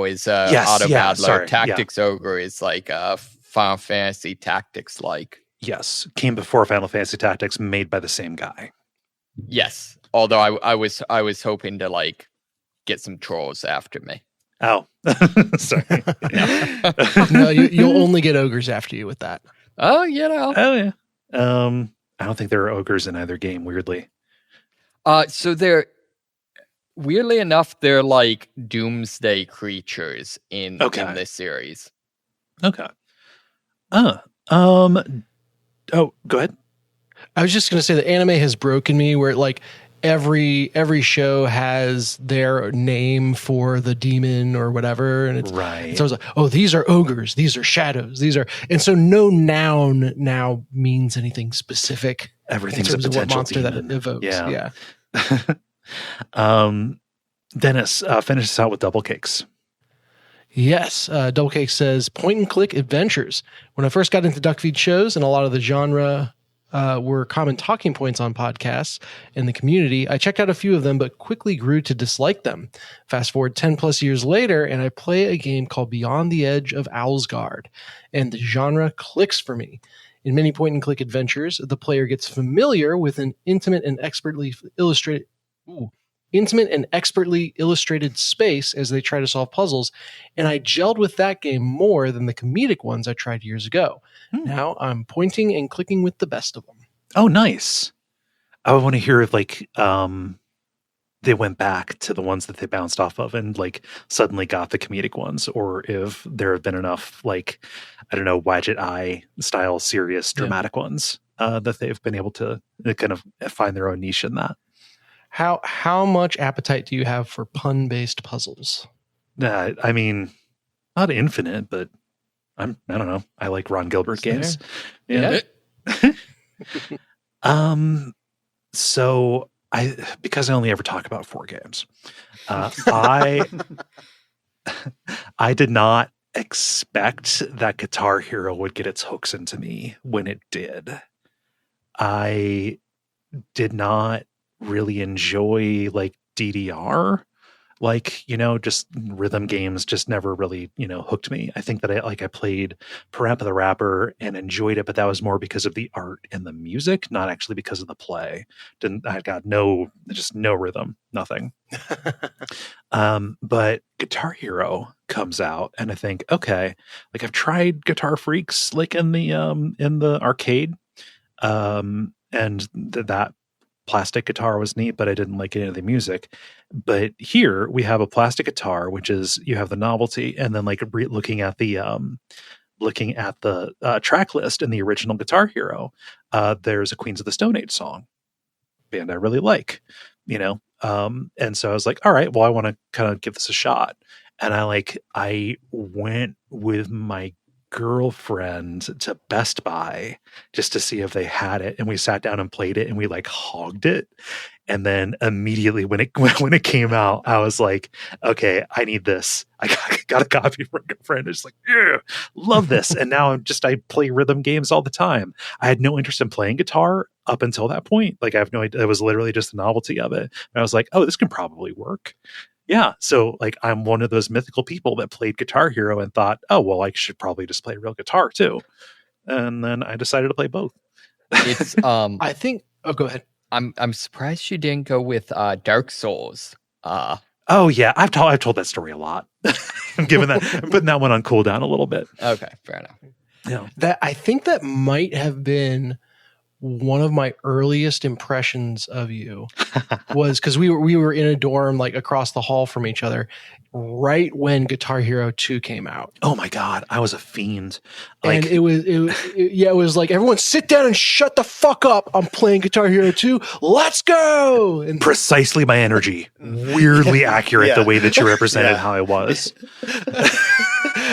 is auto battler. Sorry, Tactics Ogre is like Final Fantasy Tactics like. Yes, came before Final Fantasy Tactics, made by the same guy. Yes. Although I was hoping to like get some trolls after me. Oh, sorry. No, you'll only get ogres after you with that. Oh, you know. Oh yeah. I don't think there are ogres in either game. Weirdly, So they're weirdly enough, they're like doomsday creatures in this series. Okay. Oh, go ahead. I was just going to say the anime has broken me where like every show has their name for the demon or whatever. And it's right. So I was like, oh, these are ogres. These are shadows. And so no noun now means anything specific. Everything's in terms a potential of what monster demon. that evokes. Yeah. Dennis, finish us out with Double Cakes. Yes. Double Cake says point and click adventures. When I first got into Duckfeed shows and a lot of the genre were common talking points on podcasts in the community, I checked out a few of them, but quickly grew to dislike them. Fast forward 10 plus years later, and I play a game called Beyond the Edge of Owlsgard, and the genre clicks for me. In many point and click adventures, the player gets familiar with an intimate and expertly illustrated space as they try to solve puzzles, and I gelled with that game more than the comedic ones I tried years ago. Now I'm pointing and clicking with the best of them. Oh, nice. I want to hear if like they went back to the ones that they bounced off of and like suddenly got the comedic ones, or if there have been enough like, I don't know, Widget Eye style serious dramatic ones that they've been able to kind of find their own niche in that. How much appetite do you have for pun-based puzzles? I mean, not infinite, but I don't know. I like Ron Gilbert games. Yeah. So because I only ever talk about 4 games, I did not expect that Guitar Hero would get its hooks into me when it did. I did not really enjoy like DDR, like, just rhythm games just never really, hooked me. I think that I played Parappa the Rapper and enjoyed it, but that was more because of the art and the music, not actually because of the play. I got no rhythm, nothing. But Guitar Hero comes out and I think, okay, like I've tried Guitar Freaks like in the arcade, and that plastic guitar was neat, but I didn't like any of the music. But here we have a plastic guitar, which is you have the novelty, and then like looking at the track list in the original Guitar Hero, there's a Queens of the Stone Age song, band I really like, and so I was like, all right, well, I want to kind of give this a shot, and I went with my girlfriend to Best Buy just to see if they had it, and we sat down and played it, and we like hogged it. And then immediately when it came out, I was like, okay, I need this. I got a copy for a girlfriend. It's like, yeah, love this. And now I play rhythm games all the time. I had no interest in playing guitar up until that point. Like I have no idea. It was literally just the novelty of it. And I was like, oh, this can probably work. Yeah. So like I'm one of those mythical people that played Guitar Hero and thought, oh, well, I should probably just play real guitar too. And then I decided to play both. It's I think go ahead. I'm surprised you didn't go with Dark Souls. Oh yeah, I've told that story a lot. I'm putting that one on cooldown a little bit. Okay, fair enough. Yeah. I think that might have been one of my earliest impressions of you was because we were in a dorm like across the hall from each other right when Guitar Hero 2 came out. Oh my God, I was a fiend. And it was like, everyone sit down and shut the fuck up. I'm playing Guitar Hero 2. Let's go. And precisely my energy. Weirdly accurate the way that you represented how I was.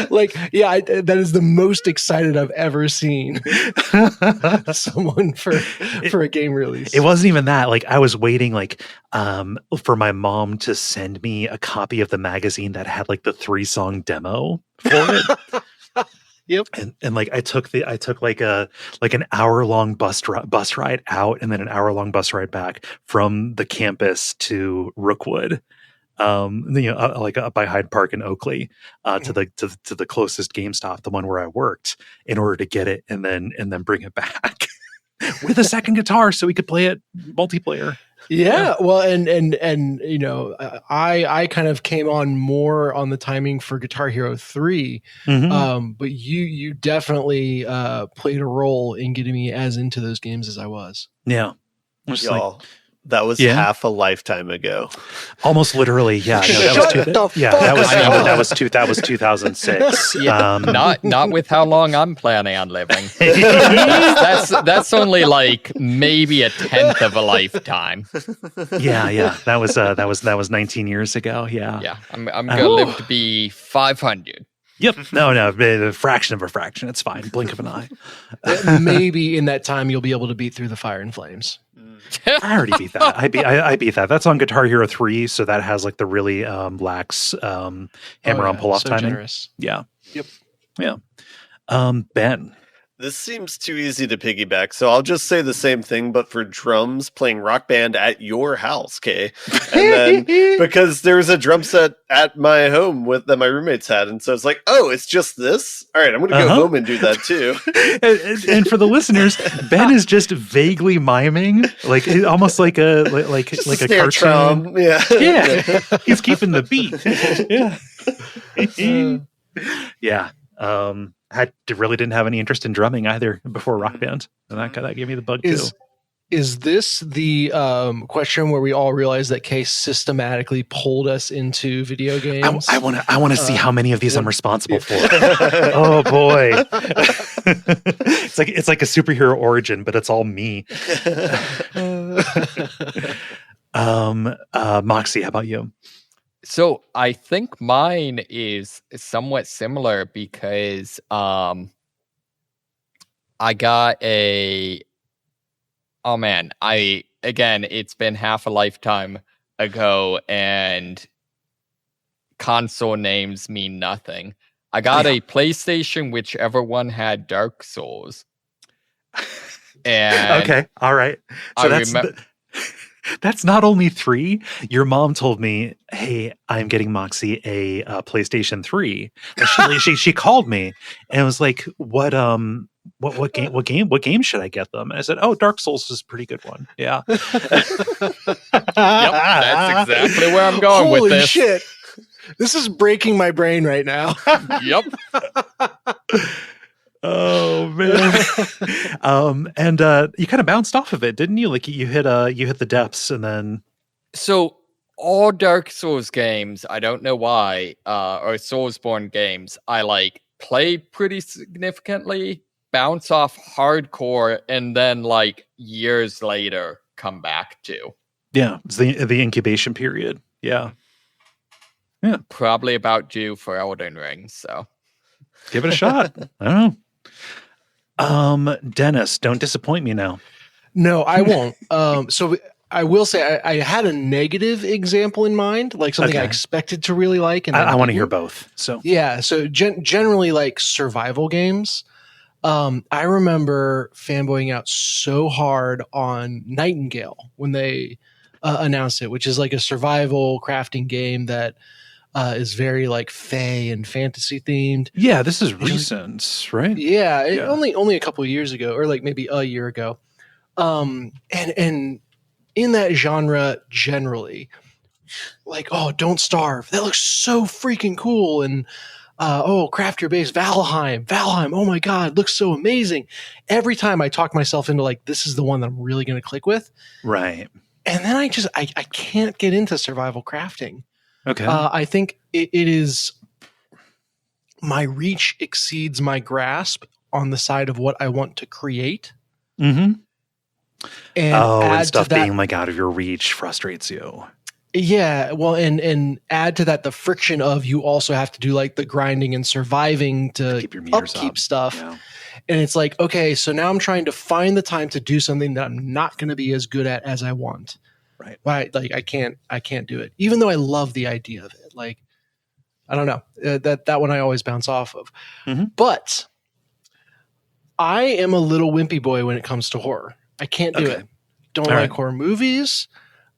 That is the most excited I've ever seen someone for a game release. It wasn't even that. Like I was waiting for my mom to send me a copy of the magazine that had like the 3-song demo for it. Yep. And like I took like an hour-long bus ride out and then an hour-long bus ride back from the campus to Rookwood. Like up by Hyde Park in Oakley, to the closest GameStop, the one where I worked, in order to get it and then bring it back with a second guitar so we could play it multiplayer. Yeah. Well, and I kind of came on more on the timing for Guitar Hero 3, but you definitely played a role in getting me as into those games as I was. Yeah. That was half a lifetime ago. Almost literally, yeah. No, that was 2006. Yeah, not with how long I'm planning on living. that's only like maybe a tenth of a lifetime. Yeah. That was 19 years ago. Yeah. I'm gonna live to be 500. Yep. No, a fraction of a fraction. It's fine. Blink of an eye. Maybe in that time you'll be able to beat through the fire and flames. I already beat that. I beat that. That's on Guitar Hero 3, so that has like the really lax hammer-on pull-off timing. Generous. Yeah. Yep. Yeah. Ben. This seems too easy to piggyback, so I'll just say the same thing, but for drums, playing Rock Band at your house, Kaye. And then, because there was a drum set at my home that my roommates had, and so it's like, oh, it's just this? All right, I'm going to go home and do that too. and for the listeners, Ben is just vaguely miming, like almost like a cartoon. Drum. Yeah. He's keeping the beat. Yeah. I really didn't have any interest in drumming either before Rock Band, and that gave me the bug too. Is this the question where we all realize that Kaye systematically pulled us into video games? I want to see how many of these I'm responsible for. Oh boy, it's like a superhero origin, but it's all me. Moxie, how about you? So I think mine is somewhat similar because I got it's been half a lifetime ago and console names mean nothing. I got a PlayStation, whichever one had Dark Souls. And okay, all right. So that's not only 3. Your mom told me, "Hey, I'm getting Moxie a PlayStation 3." And she called me and was like, "What game should I get them?" And I said, "Oh, Dark Souls is a pretty good one." Yeah. Yep, that's exactly where I'm going with this. Holy shit! This is breaking my brain right now. Yep. Oh man. And you kind of bounced off of it, didn't you? Like you hit the depths and then. So all Dark Souls games, I don't know why, or Soulsborne games, I like play pretty significantly, bounce off hardcore, and then like years later come back to. Yeah, it's the incubation period. Yeah. Probably about due for Elden Ring, so give it a shot. I don't know. Dennis, don't disappoint me now. No, I won't. So I will say I had a negative example in mind, like something I expected to really like. And I want to hear both. So yeah. So generally like survival games. I remember fanboying out so hard on Nightingale when they announced it, which is like a survival crafting game that is very like fae and fantasy themed. Yeah, this is recent, right? Yeah, only a couple of years ago, or like maybe a year ago. And in that genre generally, like, oh, Don't Starve, that looks so freaking cool, and craft your base, Valheim, oh my god, looks so amazing. Every time I talk myself into like, this is the one that I'm really going to click with, right? And then I can't get into survival crafting. Okay. I think it is, my reach exceeds my grasp on the side of what I want to create. Mm-hmm. And stuff being like out of your reach frustrates you. Yeah, well, and add to that the friction of you also have to do like the grinding and surviving to keep your meters upkeep up. Stuff. Yeah. And it's like, okay, so now I'm trying to find the time to do something that I'm not going to be as good at as I want. Right. Like I can't do it, even though I love the idea of it. Like, I don't know, that one I always bounce off of. Mm-hmm. But I am a little wimpy boy when it comes to horror. I can't do it. Don't like horror movies.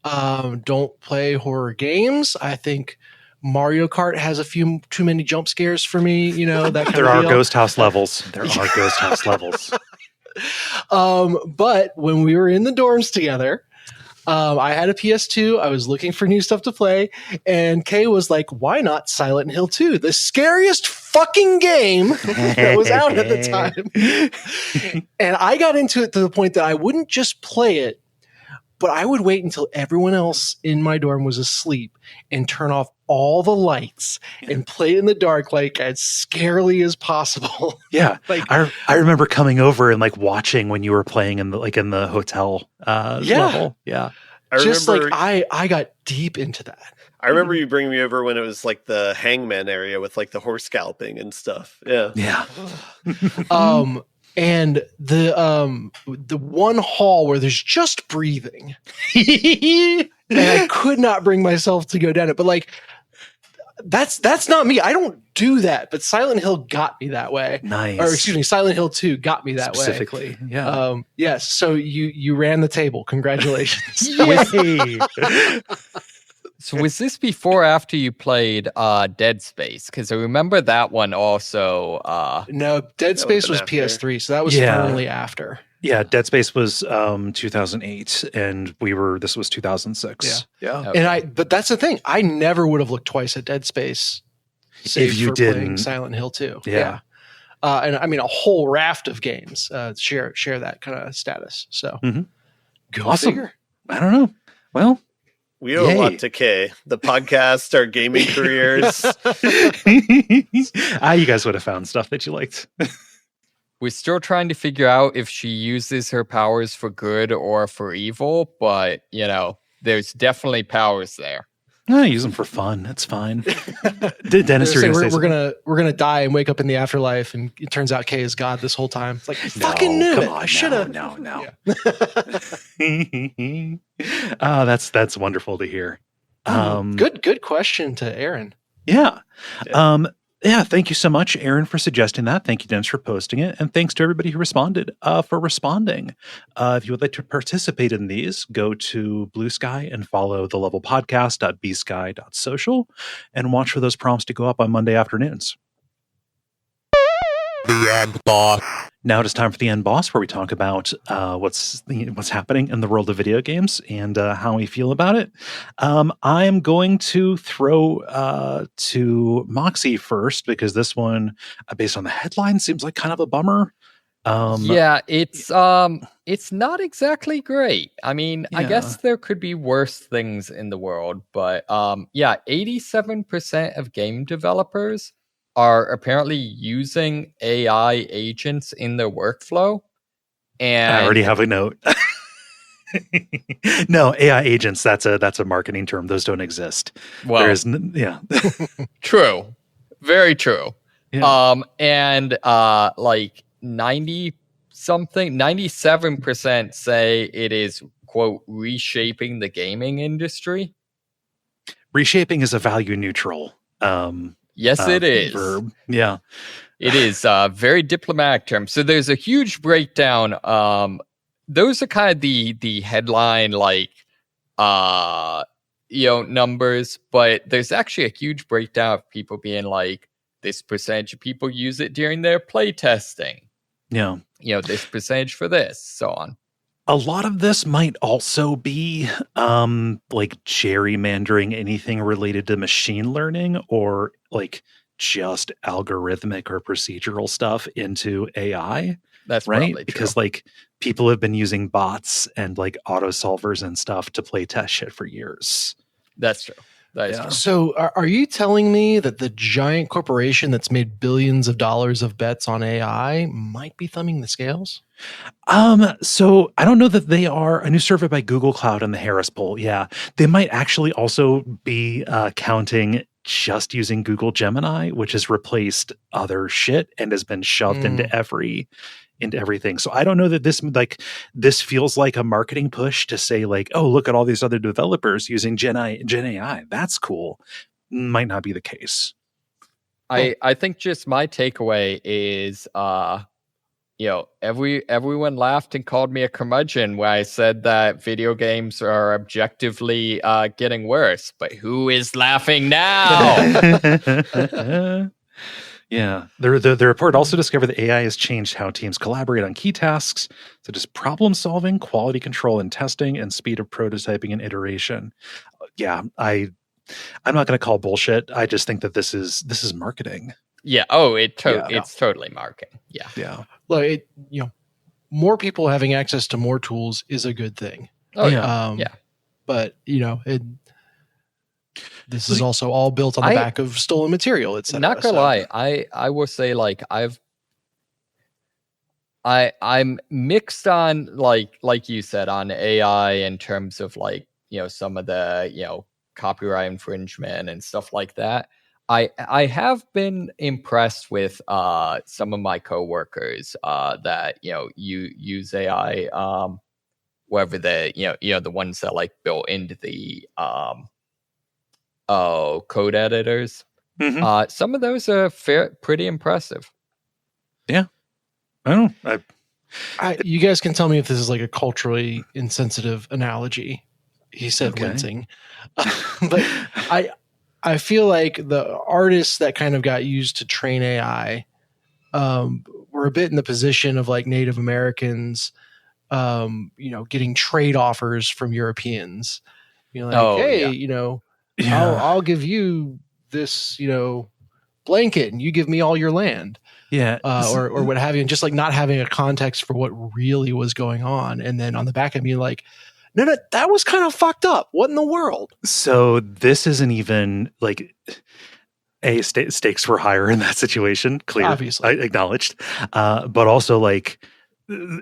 Don't play horror games. I think Mario Kart has a few too many jump scares for me. You know, that kind there of are deal. ghost house levels. There are ghost house levels. But when we were in the dorms together, I had a PS2. I was looking for new stuff to play, and Kaye was like, "Why not Silent Hill 2, the scariest fucking game that was out at the time?" And I got into it to the point that I wouldn't just play it. But I would wait until everyone else in my dorm was asleep and turn off all the lights and play in the dark, like as scarily as possible. Yeah. Like, I remember coming over and like watching when you were playing in the hotel level. Yeah. I got deep into that. I remember you bringing me over when it was like the hangman area with like the horse scalping and stuff. Yeah. Yeah. And the one hall where there's just breathing, and I could not bring myself to go down it. But like, that's not me. I don't do that. But Silent Hill got me that way. Nice. Or excuse me, Silent Hill 2 got me that Specifically, way. Specifically, yeah. Yes. So you ran the table. Congratulations. Yay. So was this before or after you played Dead Space? Because I remember that one also. No, Dead Space was after. PS3, so that was firmly after. Yeah, Dead Space was 2008, and this was 2006. Yeah. Okay. But that's the thing. I never would have looked twice at Dead Space if you didn't. Playing Silent Hill 2. Yeah. And I mean, a whole raft of games share that kind of status. So go awesome. figure. I don't know. Well, we owe a lot to Kaye. The podcast, our gaming careers. You guys would have found stuff that you liked. We're still trying to figure out if she uses her powers for good or for evil, but, there's definitely powers there. I use them for fun. That's fine. Dennis, we're gonna die and wake up in the afterlife, and it turns out Kaye is God this whole time. It's like, fucking knew it. I should have. No. That's wonderful to hear. Good question to Aaron. Yeah. Thank you so much, Aaron, for suggesting that. Thank you, Dennis, for posting it. And thanks to everybody who responded for responding. If you would like to participate in these, go to Blue Sky and follow the level podcast.bsky.social and watch for those prompts to go up on Monday afternoons. The End Boss. Now it is time for the End Boss, where we talk about what's happening in the world of video games and how we feel about it. I am going to throw to Moxie first, because this one, based on the headline, seems like kind of a bummer. It's not exactly great. I mean, I guess there could be worse things in the world, but 87% of game developers are apparently using AI agents in their workflow. And I already have a note. No, AI agents, that's a marketing term. Those don't exist. Well, true. Very true. Yeah. And 97% say it is, quote, reshaping the gaming industry. Reshaping is a value neutral yes, it is. Verb. Yeah. It is a very diplomatic term. So there's a huge breakdown. Those are kind of the headline, numbers, but there's actually a huge breakdown of people being like, this percentage of people use it during their play testing. Yeah. This percentage for this, so on. A lot of this might also be gerrymandering anything related to machine learning, or just algorithmic or procedural stuff into AI. That's right. Probably because true. people have been using bots and auto solvers and stuff to play test shit for years. That's true. That is true. So are you telling me that the giant corporation that's made billions of dollars of bets on AI might be thumbing the scales? So I don't know that they are. A new survey by Google Cloud and the Harris poll. Yeah. They might actually also be counting just using Google Gemini, which has replaced other shit and has been shoved into everything. So I don't know that this feels like a marketing push to say oh, look at all these other developers using Gen AI. That's cool. Might not be the case. I think just my takeaway is everyone laughed and called me a curmudgeon when I said that video games are objectively getting worse. But who is laughing now? Yeah. The report also discovered that AI has changed how teams collaborate on key tasks, such as problem solving, quality control and testing, and speed of prototyping and iteration. Yeah, I'm not going to call bullshit. I just think that this is marketing. Yeah. Oh, it's totally marketing. Yeah. Yeah. More people having access to more tools is a good thing. Oh yeah. But this is also all built on the back of stolen material, etc. Not gonna lie, I will say like I'm mixed on like you said on AI in terms of like some of the copyright infringement and stuff like that. I have been impressed with some of my coworkers that you use AI, whether the ones that like built into the code editors. Mm-hmm. Some of those are pretty impressive. Yeah. I don't know. You guys can tell me if this is like a culturally insensitive analogy. He said, wincing. But I feel like the artists that kind of got used to train AI were a bit in the position of like Native Americans, getting trade offers from Europeans. I'll give you this, blanket and you give me all your land. Yeah. Or what have you. And just like not having a context for what really was going on. And then on the back of me, like, no, that was kind of fucked up. What in the world? So this isn't even like stakes were higher in that situation. Clear. Obviously. I acknowledged. But also like,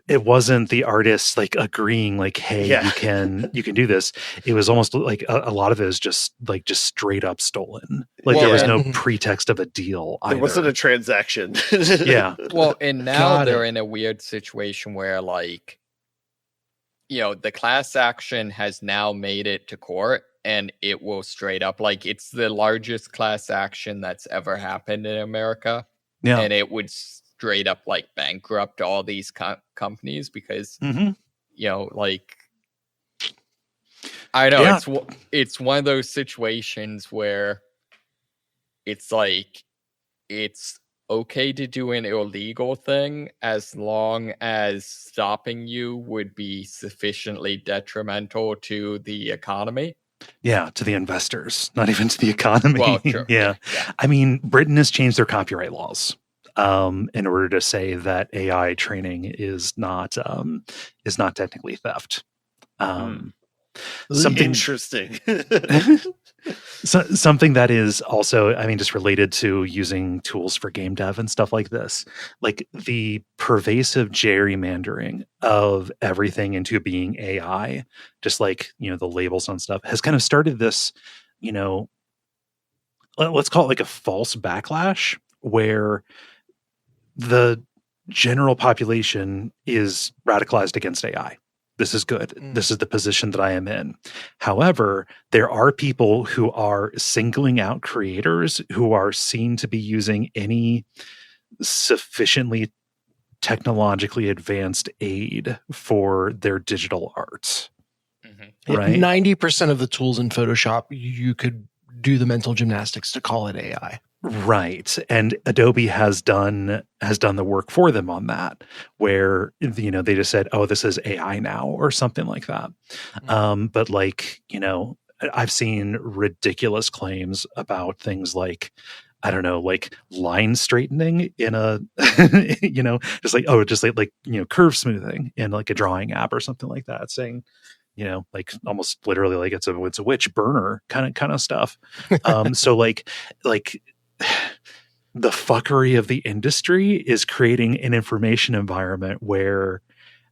it wasn't the artist like agreeing like, hey, you can do this. It was almost like a lot of it is just straight up stolen. Like there was no pretext of a deal either. There wasn't a transaction. Yeah. Well, and now they're in a weird situation where like, the class action has now made it to court and it will straight up like it's the largest class action that's ever happened in America. Yeah. And it would straight up like bankrupt all these companies because like I know it's one of those situations where it's like it's okay to do an illegal thing as long as stopping you would be sufficiently detrimental to the economy. Yeah, to the investors, not even to the economy. Well, sure. Yeah. I mean, Britain has changed their copyright laws in order to say that AI training is not technically theft. Something interesting. Something that is also, I mean, just related to using tools for game dev and stuff like this, like the pervasive gerrymandering of everything into being AI, just like, the labels on stuff has kind of started this, let's call it like a false backlash where the general population is radicalized against AI. This is good. This is the position that I am in. However, there are people who are singling out creators who are seen to be using any sufficiently technologically advanced aid for their digital art. Right? 90% of the tools in Photoshop, you could do the mental gymnastics to call it AI. Right. And Adobe has done the work for them on that, where, they just said, oh, this is AI now or something like that. But like, I've seen ridiculous claims about things like, I don't know, like line straightening in a, just like curve smoothing in like a drawing app or something like that, saying, like almost literally like it's a witch burner kind of stuff. So like the fuckery of the industry is creating an information environment where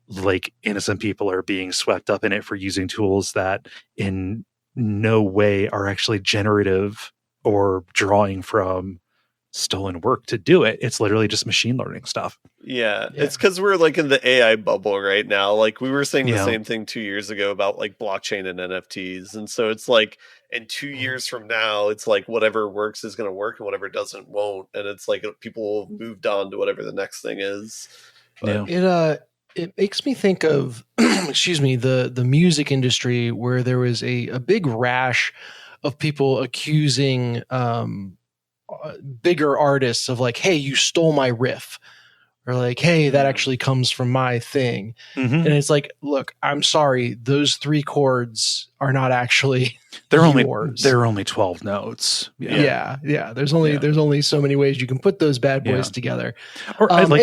like innocent people are being swept up in it for using tools that in no way are actually generative or drawing from stolen work to do it. It's literally just machine learning stuff. Yeah. It's because we're like in the AI bubble right now. Like we were saying the same thing 2 years ago about like blockchain and NFTs. And so it's like in 2 years from now, it's like whatever works is going to work and whatever doesn't won't. And it's like people have moved on to whatever the next thing is. But it makes me think of, the music industry where there was a big rash of people accusing bigger artists of like, hey, you stole my riff, or like, hey, that actually comes from my thing. And it's like, look, I'm sorry, those 3 chords are not actually they're yours. only 12 notes. Yeah. There's only so many ways you can put those bad boys together. Or and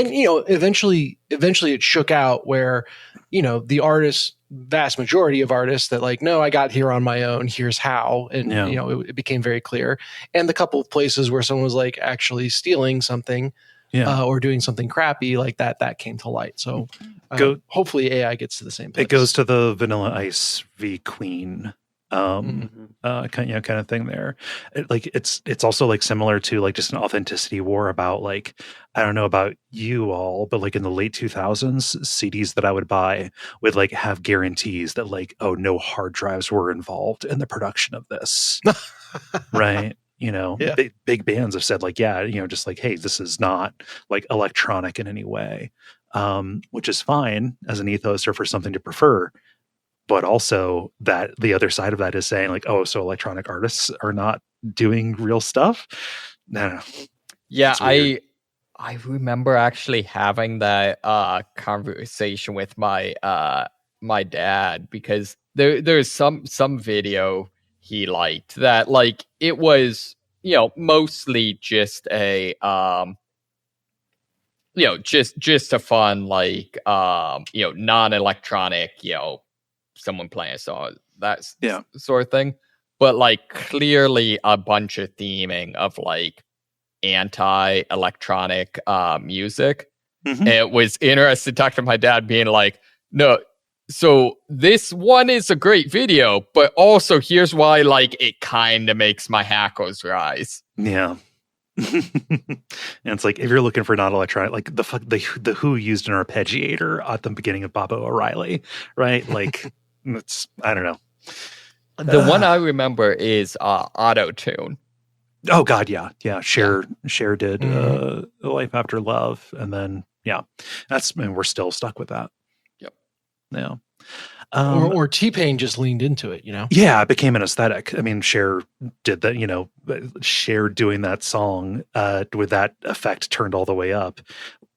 eventually it shook out where, the artists, vast majority of artists that like, no, I got here on my own, here's how. And it became very clear. And the couple of places where someone was like actually stealing something or doing something crappy like that came to light. So hopefully AI gets to the same place. It goes to the Vanilla Ice v Queen kind of thing there. It's also like similar to like just an authenticity war about like, I don't know about you all, but like in the late 2000s, CDs that I would buy would like have guarantees that like, oh, no hard drives were involved in the production of this. Right. Big bands have said like, just like, hey, this is not like electronic in any way, which is fine as an ethos or for something to prefer. But also that the other side of that is saying like, oh, so electronic artists are not doing real stuff. No. Yeah, I remember actually having that conversation with my my dad, because there's some video he liked that like it was mostly just a just a fun like non-electronic someone playing a song, that sort of thing, but like clearly a bunch of theming of like anti-electronic music. And it was interesting talking to my dad being like, no, so this one is a great video, but also here's why like it kind of makes my hackles rise. And it's like, if you're looking for not electronic, like the Who used an arpeggiator at the beginning of Bobo O'Reilly, right? Like it's, I don't know. The one I remember is Auto Tune. Oh God, yeah. Cher did Life After Love, and then we're still stuck with that. Yep. Yeah. Or T-Pain just leaned into it, Yeah, it became an aesthetic. I mean, Cher did that. Cher doing that song with that effect turned all the way up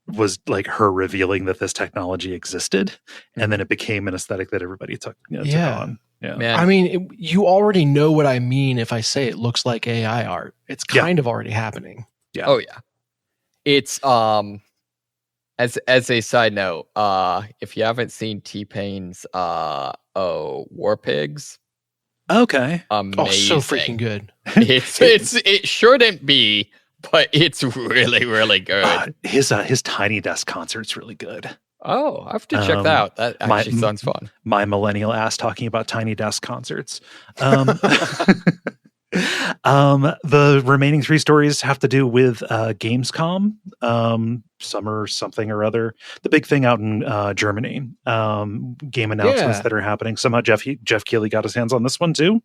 was like her revealing that this technology existed, and then it became an aesthetic that everybody took on. Yeah, man. I mean, you already know what I mean if I say it looks like AI art. It's kind of already happening. Yeah. Oh yeah. It's as a side note, if you haven't seen T-Pain's War Pigs, okay, amazing. Oh, so freaking good. It shouldn't be, but it's really, really good. His Tiny Desk concert's really good. Oh, I have to check that out. That actually sounds fun. My millennial ass talking about Tiny Desk concerts. The remaining 3 stories have to do with GamesCom, summer something or other. The big thing out in Germany. Game announcements that are happening. Somehow Jeff Keighley got his hands on this one too.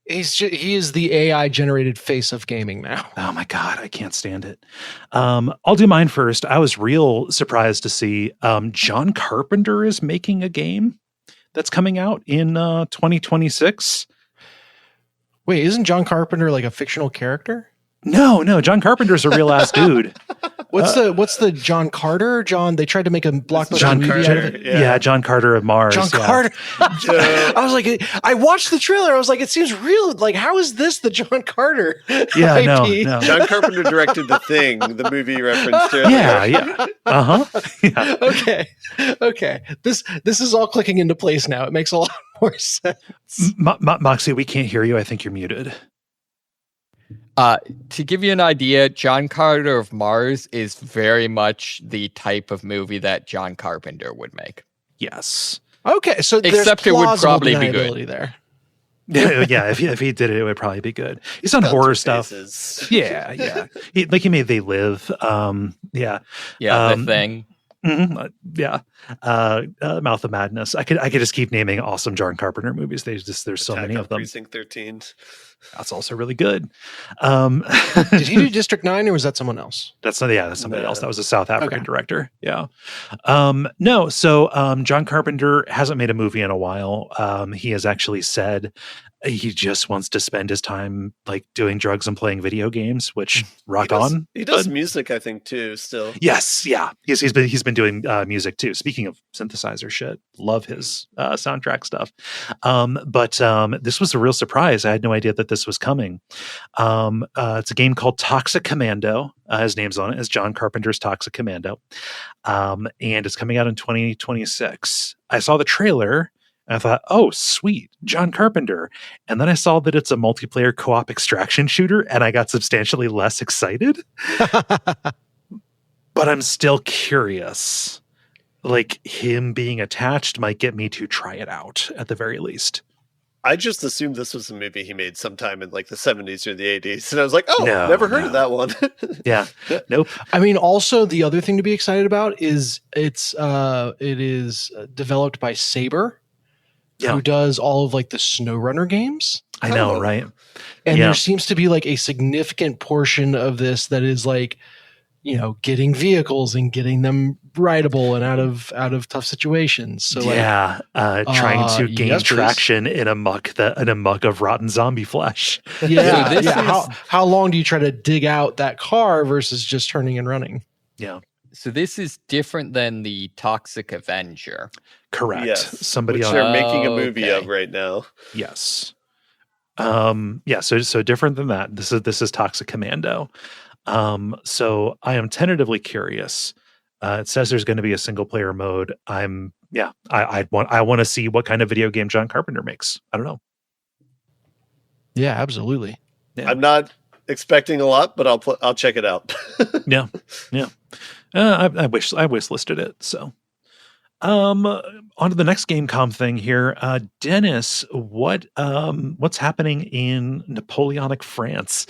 He is the AI generated face of gaming now. Oh my God, I can't stand it. I'll do mine first. I was real surprised to see John Carpenter is making a game that's coming out in 2026. Wait, isn't John Carpenter like a fictional character? No, John Carpenter's a real ass dude. What's the John Carter? They tried to make a blockbuster movie out of it. Yeah, John Carter of Mars. John Carter. I was like, I watched the trailer. I was like, it seems real. Like, how is this the John Carter? Yeah, IP? no. John Carpenter directed The Thing, the movie you referenced earlier. Yeah. Yeah. Okay. This is all clicking into place now. It makes a lot more sense. Moxie, we can't hear you. I think you're muted. To give you an idea, John Carter of Mars is very much the type of movie that John Carpenter would make. Yes. Okay, so except it would probably be good there. Yeah, if he did it would probably be good. He's done horror stuff. Yeah. He made They Live. The Thing. Mouth of Madness. I could just keep naming awesome John Carpenter movies. There's so many of them. Precinct 13. That's also really good. Did he do District 9 or was that someone else? That's somebody else. That was a South African director. Yeah. No. So John Carpenter hasn't made a movie in a while. He has actually said he just wants to spend his time like doing drugs and playing video games, which on. He does music, I think, too. Still, yes, yeah. He's been doing music too. Speaking of synthesizer shit, love his soundtrack stuff. But this was a real surprise. I had no idea that this was coming. It's a game called Toxic Commando. His name's on it as John Carpenter's Toxic Commando, and it's coming out in 2026. I saw the trailer. And I thought, oh, sweet, John Carpenter. And then I saw that it's a multiplayer co-op extraction shooter, and I got substantially less excited. But I'm still curious. Like, him being attached might get me to try it out, at the very least. I just assumed this was a movie he made sometime in like the 70s or the 80s. And I was like, oh, never heard of that one. Yeah. Nope. I mean, also, the other thing to be excited about is it is developed by Saber. Who does all of like the SnowRunner games. I know, right? And there seems to be like a significant portion of this that is like, you know, getting vehicles and getting them rideable and out of tough situations. So trying to gain traction in a muck of rotten zombie flesh. Yeah. How long do you try to dig out that car versus just turning and running? Yeah. So this is different than the Toxic Avenger. Correct. Yes. Somebody which they're making a movie of right now. Yes. So different than that. This is Toxic Commando. So I am tentatively curious. It says there's going to be a single player mode. I want to see what kind of video game John Carpenter makes. I don't know. Yeah, absolutely. Yeah. I'm not expecting a lot, but I'll check it out. Yeah. I wishlisted it. So, on to the next GameCom thing here. Dennis, what's happening in Napoleonic France?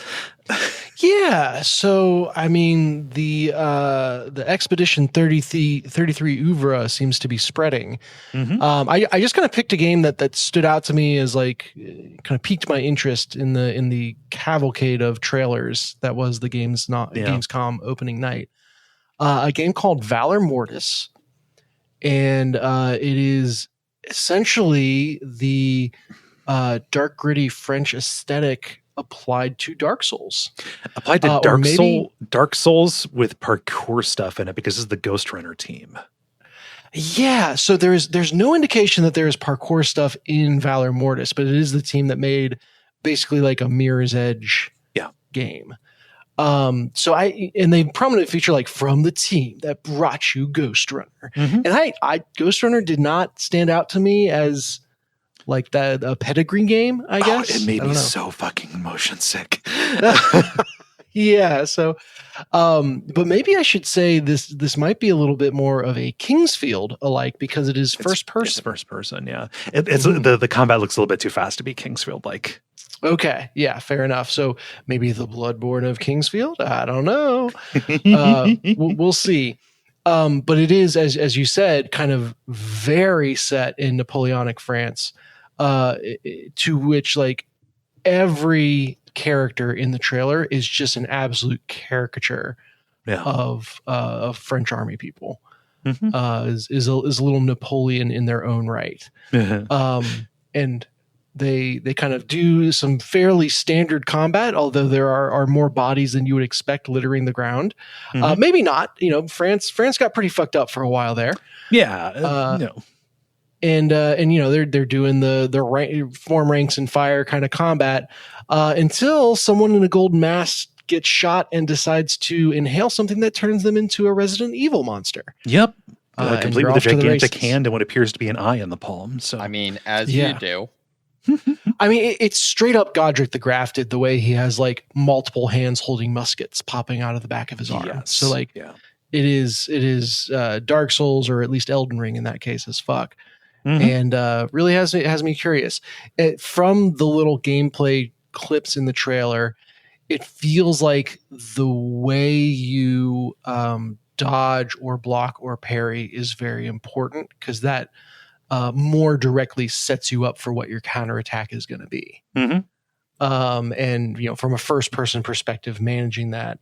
Yeah, so I mean the Expedition 33 oeuvre seems to be spreading. Mm-hmm. I just kind of picked a game that stood out to me as like kind of piqued my interest in the cavalcade of trailers that was the Gamescom opening night. A game called Valor Mortis, and it is essentially the dark, gritty French aesthetic applied to Dark Souls. Applied to Dark Souls with parkour stuff in it because it's the Ghostrunner team. Yeah, so there's no indication that there is parkour stuff in Valor Mortis, but it is the team that made basically like a Mirror's Edge game. So they prominently feature like from the team that brought you Ghostrunner. Mm-hmm. And I Ghostrunner did not stand out to me as like that a pedigree game, I guess. It made me so fucking motion sick. Yeah. So, but maybe I should say this might be a little bit more of a Kingsfield alike because it is first person. It's first person. Yeah. It's the combat looks a little bit too fast to be Kingsfield like. Okay. Yeah, fair enough. So maybe the Bloodborne of Kingsfield? I don't know. We'll see. But it is, as you said, kind of very set in Napoleonic France, to which like every character in the trailer is just an absolute caricature of French army people. Mm-hmm. Is a little Napoleon in their own right. And they kind of do some fairly standard combat, although there are more bodies than you would expect littering the ground. Mm-hmm. Maybe not. You know, France got pretty fucked up for a while there. Yeah. And you know they're doing the form ranks and fire kind of combat until someone in a golden mask gets shot and decides to inhale something that turns them into a Resident Evil monster. Yep. Complete with a gigantic hand and what appears to be an eye in the palm. So I mean, as you do. I mean, it's straight up Godric the Grafted, the way he has like multiple hands holding muskets popping out of the back of his arm. Yes. So like, it is Dark Souls, or at least Elden Ring in that case, as fuck. Mm-hmm. And really has me curious. From the little gameplay clips in the trailer, it feels like the way you dodge or block or parry is very important because that more directly sets you up for what your counterattack is going to be. Mm-hmm. And from a first person perspective, managing that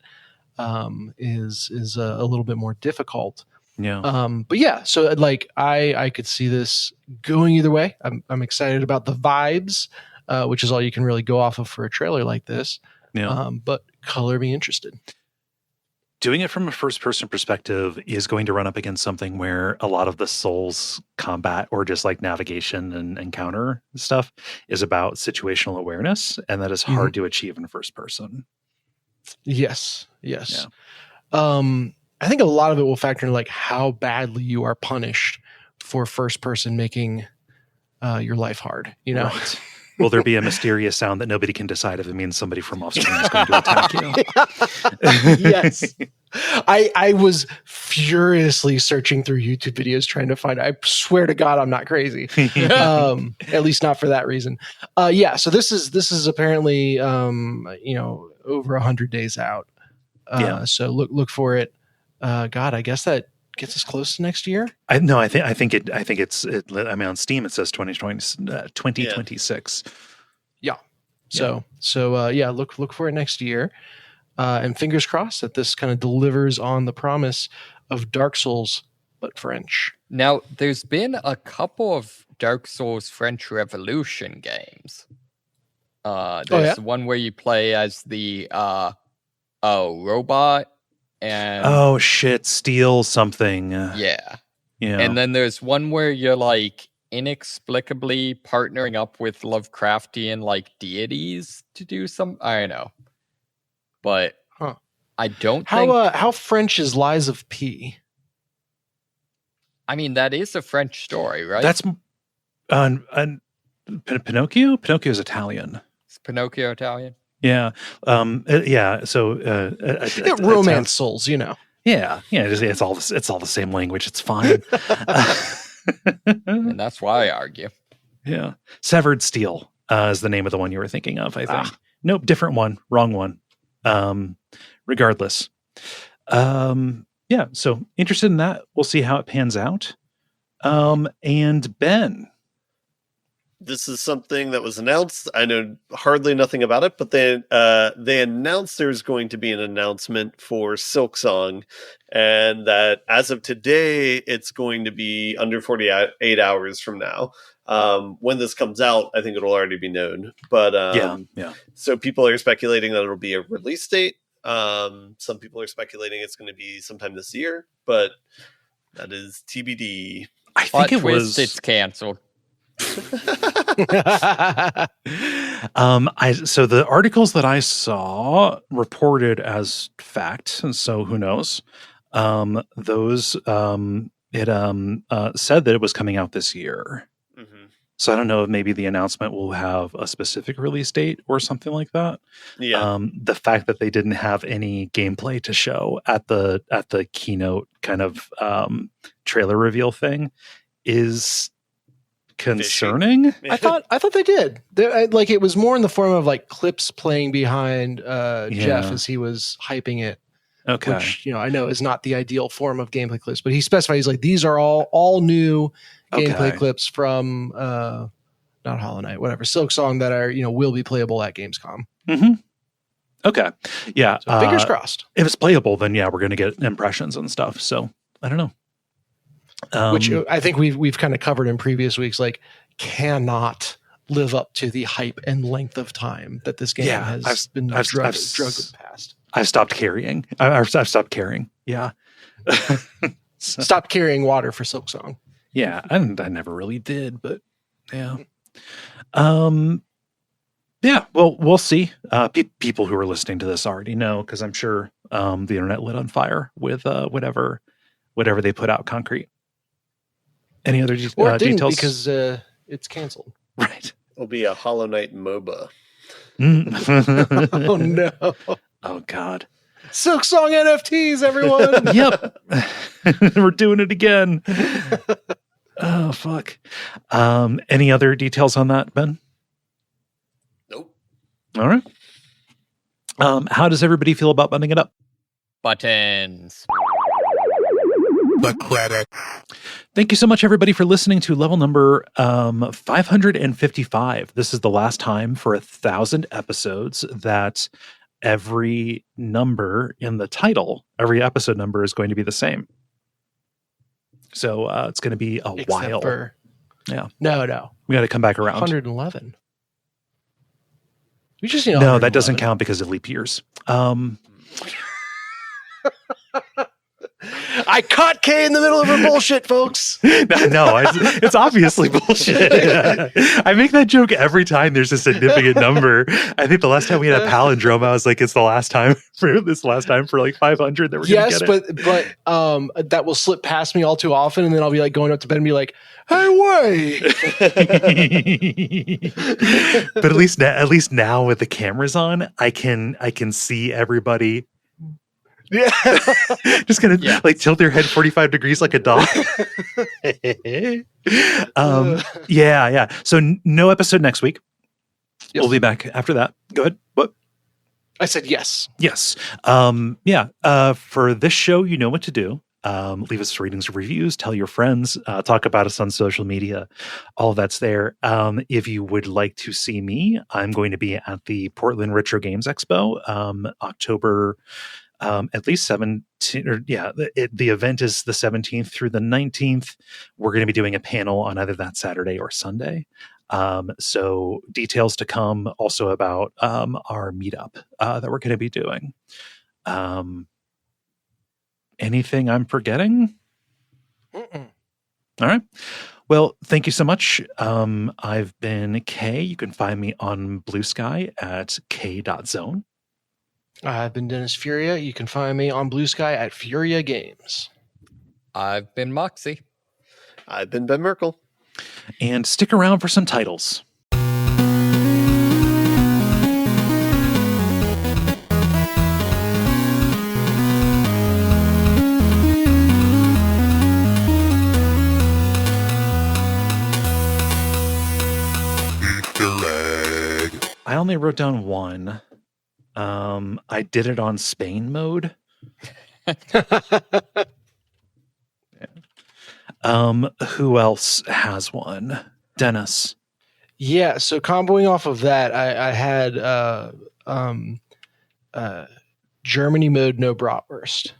is a little bit more difficult. Yeah. But yeah, so like I could see this going either way. I'm excited about the vibes, which is all you can really go off of for a trailer like this. Yeah. But color me interested. Doing it from a first-person perspective is going to run up against something where a lot of the Souls combat or just like navigation and encounter stuff is about situational awareness, and that is hard to achieve in first person. Yes. Yeah. I think a lot of it will factor in like how badly you are punished for first person making your life hard. Right. Will there be a mysterious sound that nobody can decide if it means somebody from off screen is going to attack you? Yes. I was furiously searching through YouTube videos trying to find, I swear to God, I'm not crazy. At least not for that reason. Yeah. So this is apparently, over 100 days out. So look for it. God, I guess that gets us close to next year. I think it's on Steam it says 2026. Yeah. So look for it next year. And fingers crossed that this kind of delivers on the promise of Dark Souls, but French. Now, there's been a couple of Dark Souls French Revolution games. There's one where you play as the robot. And steal something. Yeah. And then there's one where you're like inexplicably partnering up with Lovecraftian like deities to do some. I don't know, but I don't think how French is Lies of P. I mean, that is a French story, right? That's Pinocchio. Pinocchio is Italian. Is Pinocchio Italian? Yeah. So romance souls, Yeah. It's all the same language. It's fine. And that's why I argue. Yeah. Severed Steel is the name of the one you were thinking of, I think. Nope, different one. Wrong one. Regardless. Yeah. So interested in that. We'll see how it pans out. And Ben. This is something that was announced. I know hardly nothing about it, but they announced there's going to be an announcement for Silksong, and that as of today, it's going to be under 48 hours from now. When this comes out, I think it'll already be known. But yeah. So people are speculating that it'll be a release date. Some people are speculating it's going to be sometime this year, but that is TBD. I think it's canceled. So the articles that I saw reported as fact, and so who knows? Those said that it was coming out this year. Mm-hmm. So I don't know if maybe the announcement will have a specific release date or something like that. Yeah. The fact that they didn't have any gameplay to show at the keynote kind of trailer reveal thing is concerning. I thought they did. Like it was more in the form of like clips playing behind Jeff as he was hyping it. Okay. Which I know is not the ideal form of gameplay clips, but he specified he's like these are all new gameplay clips from not Hollow Knight, whatever, Silksong that are will be playable at Gamescom. Mm-hmm. Okay. Yeah. So fingers crossed. If it's playable, then we're going to get impressions and stuff. So I don't know. Which I think we've kind of covered in previous weeks, like cannot live up to the hype and length of time that this game has been drugged past. I've stopped carrying. I've stopped caring. Yeah. Stopped carrying water for Silksong. Yeah, I never really did, but yeah. Yeah, well, we'll see. People who are listening to this already know, because I'm sure the internet lit on fire with whatever they put out concrete. Any other or it didn't details? Because it's canceled. Right. It'll be a Hollow Knight MOBA. Oh no. Oh God. Silksong NFTs, everyone. Yep. We're doing it again. Oh fuck. Any other details on that, Ben? Nope. All right. How does everybody feel about buttoning it up? Buttons. The credits. Thank you so much, everybody, for listening to level number 555. This is the last time for 1,000 episodes that every number in the title, every episode number is going to be the same. So it's going to be a while. Yeah. No. We got to come back around. 111. We just need No, that doesn't count because of leap years. I caught Kaye in the middle of her bullshit, folks. It's obviously bullshit. I make that joke every time there's a significant number. I think the last time we had a palindrome, I was like, it's the last time for like 500 that we're going to get it. but that will slip past me all too often, and then I'll be like going up to bed and be like, hey, wait. But at least now with the cameras on, I can see everybody. Yeah. Just gonna like tilt their head 45 degrees like a dog. Yeah. So no episode next week. Yes. We'll be back after that. Go ahead. What? I said yes. Yes. For this show, you know what to do. Leave us ratings and reviews, tell your friends, talk about us on social media. All of that's there. If you would like to see me, I'm going to be at the Portland Retro Games Expo, October at least 17, the event is the 17th through the 19th. We're going to be doing a panel on either that Saturday or Sunday. So details to come also about our meetup that we're going to be doing. Anything I'm forgetting? Mm-mm. All right. Well, thank you so much. I've been Kaye. You can find me on Blue Sky at Kaye.zone. I've been Dennis Furia. You can find me on Blue Sky at Furia Games. I've been Moxie. I've been Ben Merkel. And stick around for some titles. I only wrote down one. I did it on Spain mode. Who else has one? Dennis. Yeah, so comboing off of that, I had Germany mode no bratwurst.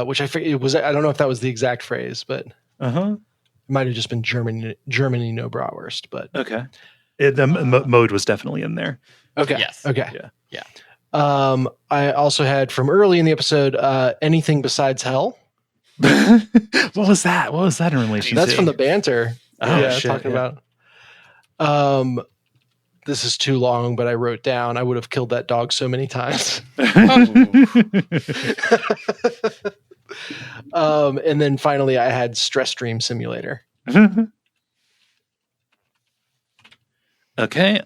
Which I don't know if that was the exact phrase, but it might have just been Germany no bratwurst, but okay. The mode was definitely in there. Okay. Yes. Okay. Yeah. I also had from early in the episode, anything besides hell. What was that? What was that in relation to? That's from the banter. Talking about. This is too long, but I wrote down I would have killed that dog so many times. And then finally, I had Stress Dream Simulator. Okay.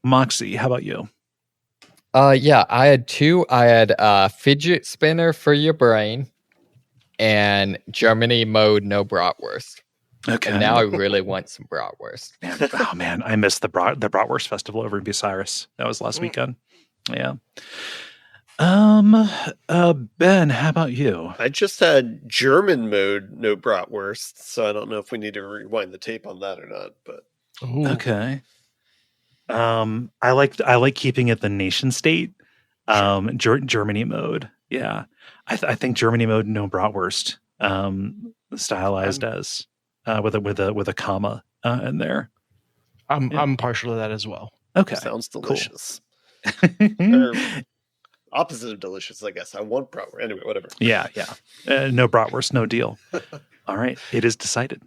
Moxie, how about you? Yeah, I had two. I had Fidget Spinner for Your Brain and Germany mode no bratwurst. Okay. And now I really want some bratwurst. Man, I missed the Bratwurst Festival over in Bucyrus. That was last weekend. Yeah. Ben, how about you? I just had German mode no bratwurst, so I don't know if we need to rewind the tape on that or not. But okay. I like keeping it the nation state. Germany mode. Yeah. I think Germany mode no bratwurst. Stylized as with a comma in there. I'm partial to that as well. Okay. Sounds delicious. Cool. Opposite of delicious, I guess. I want bratwurst. Anyway, whatever. Yeah. No bratwurst, no deal. All right. It is decided.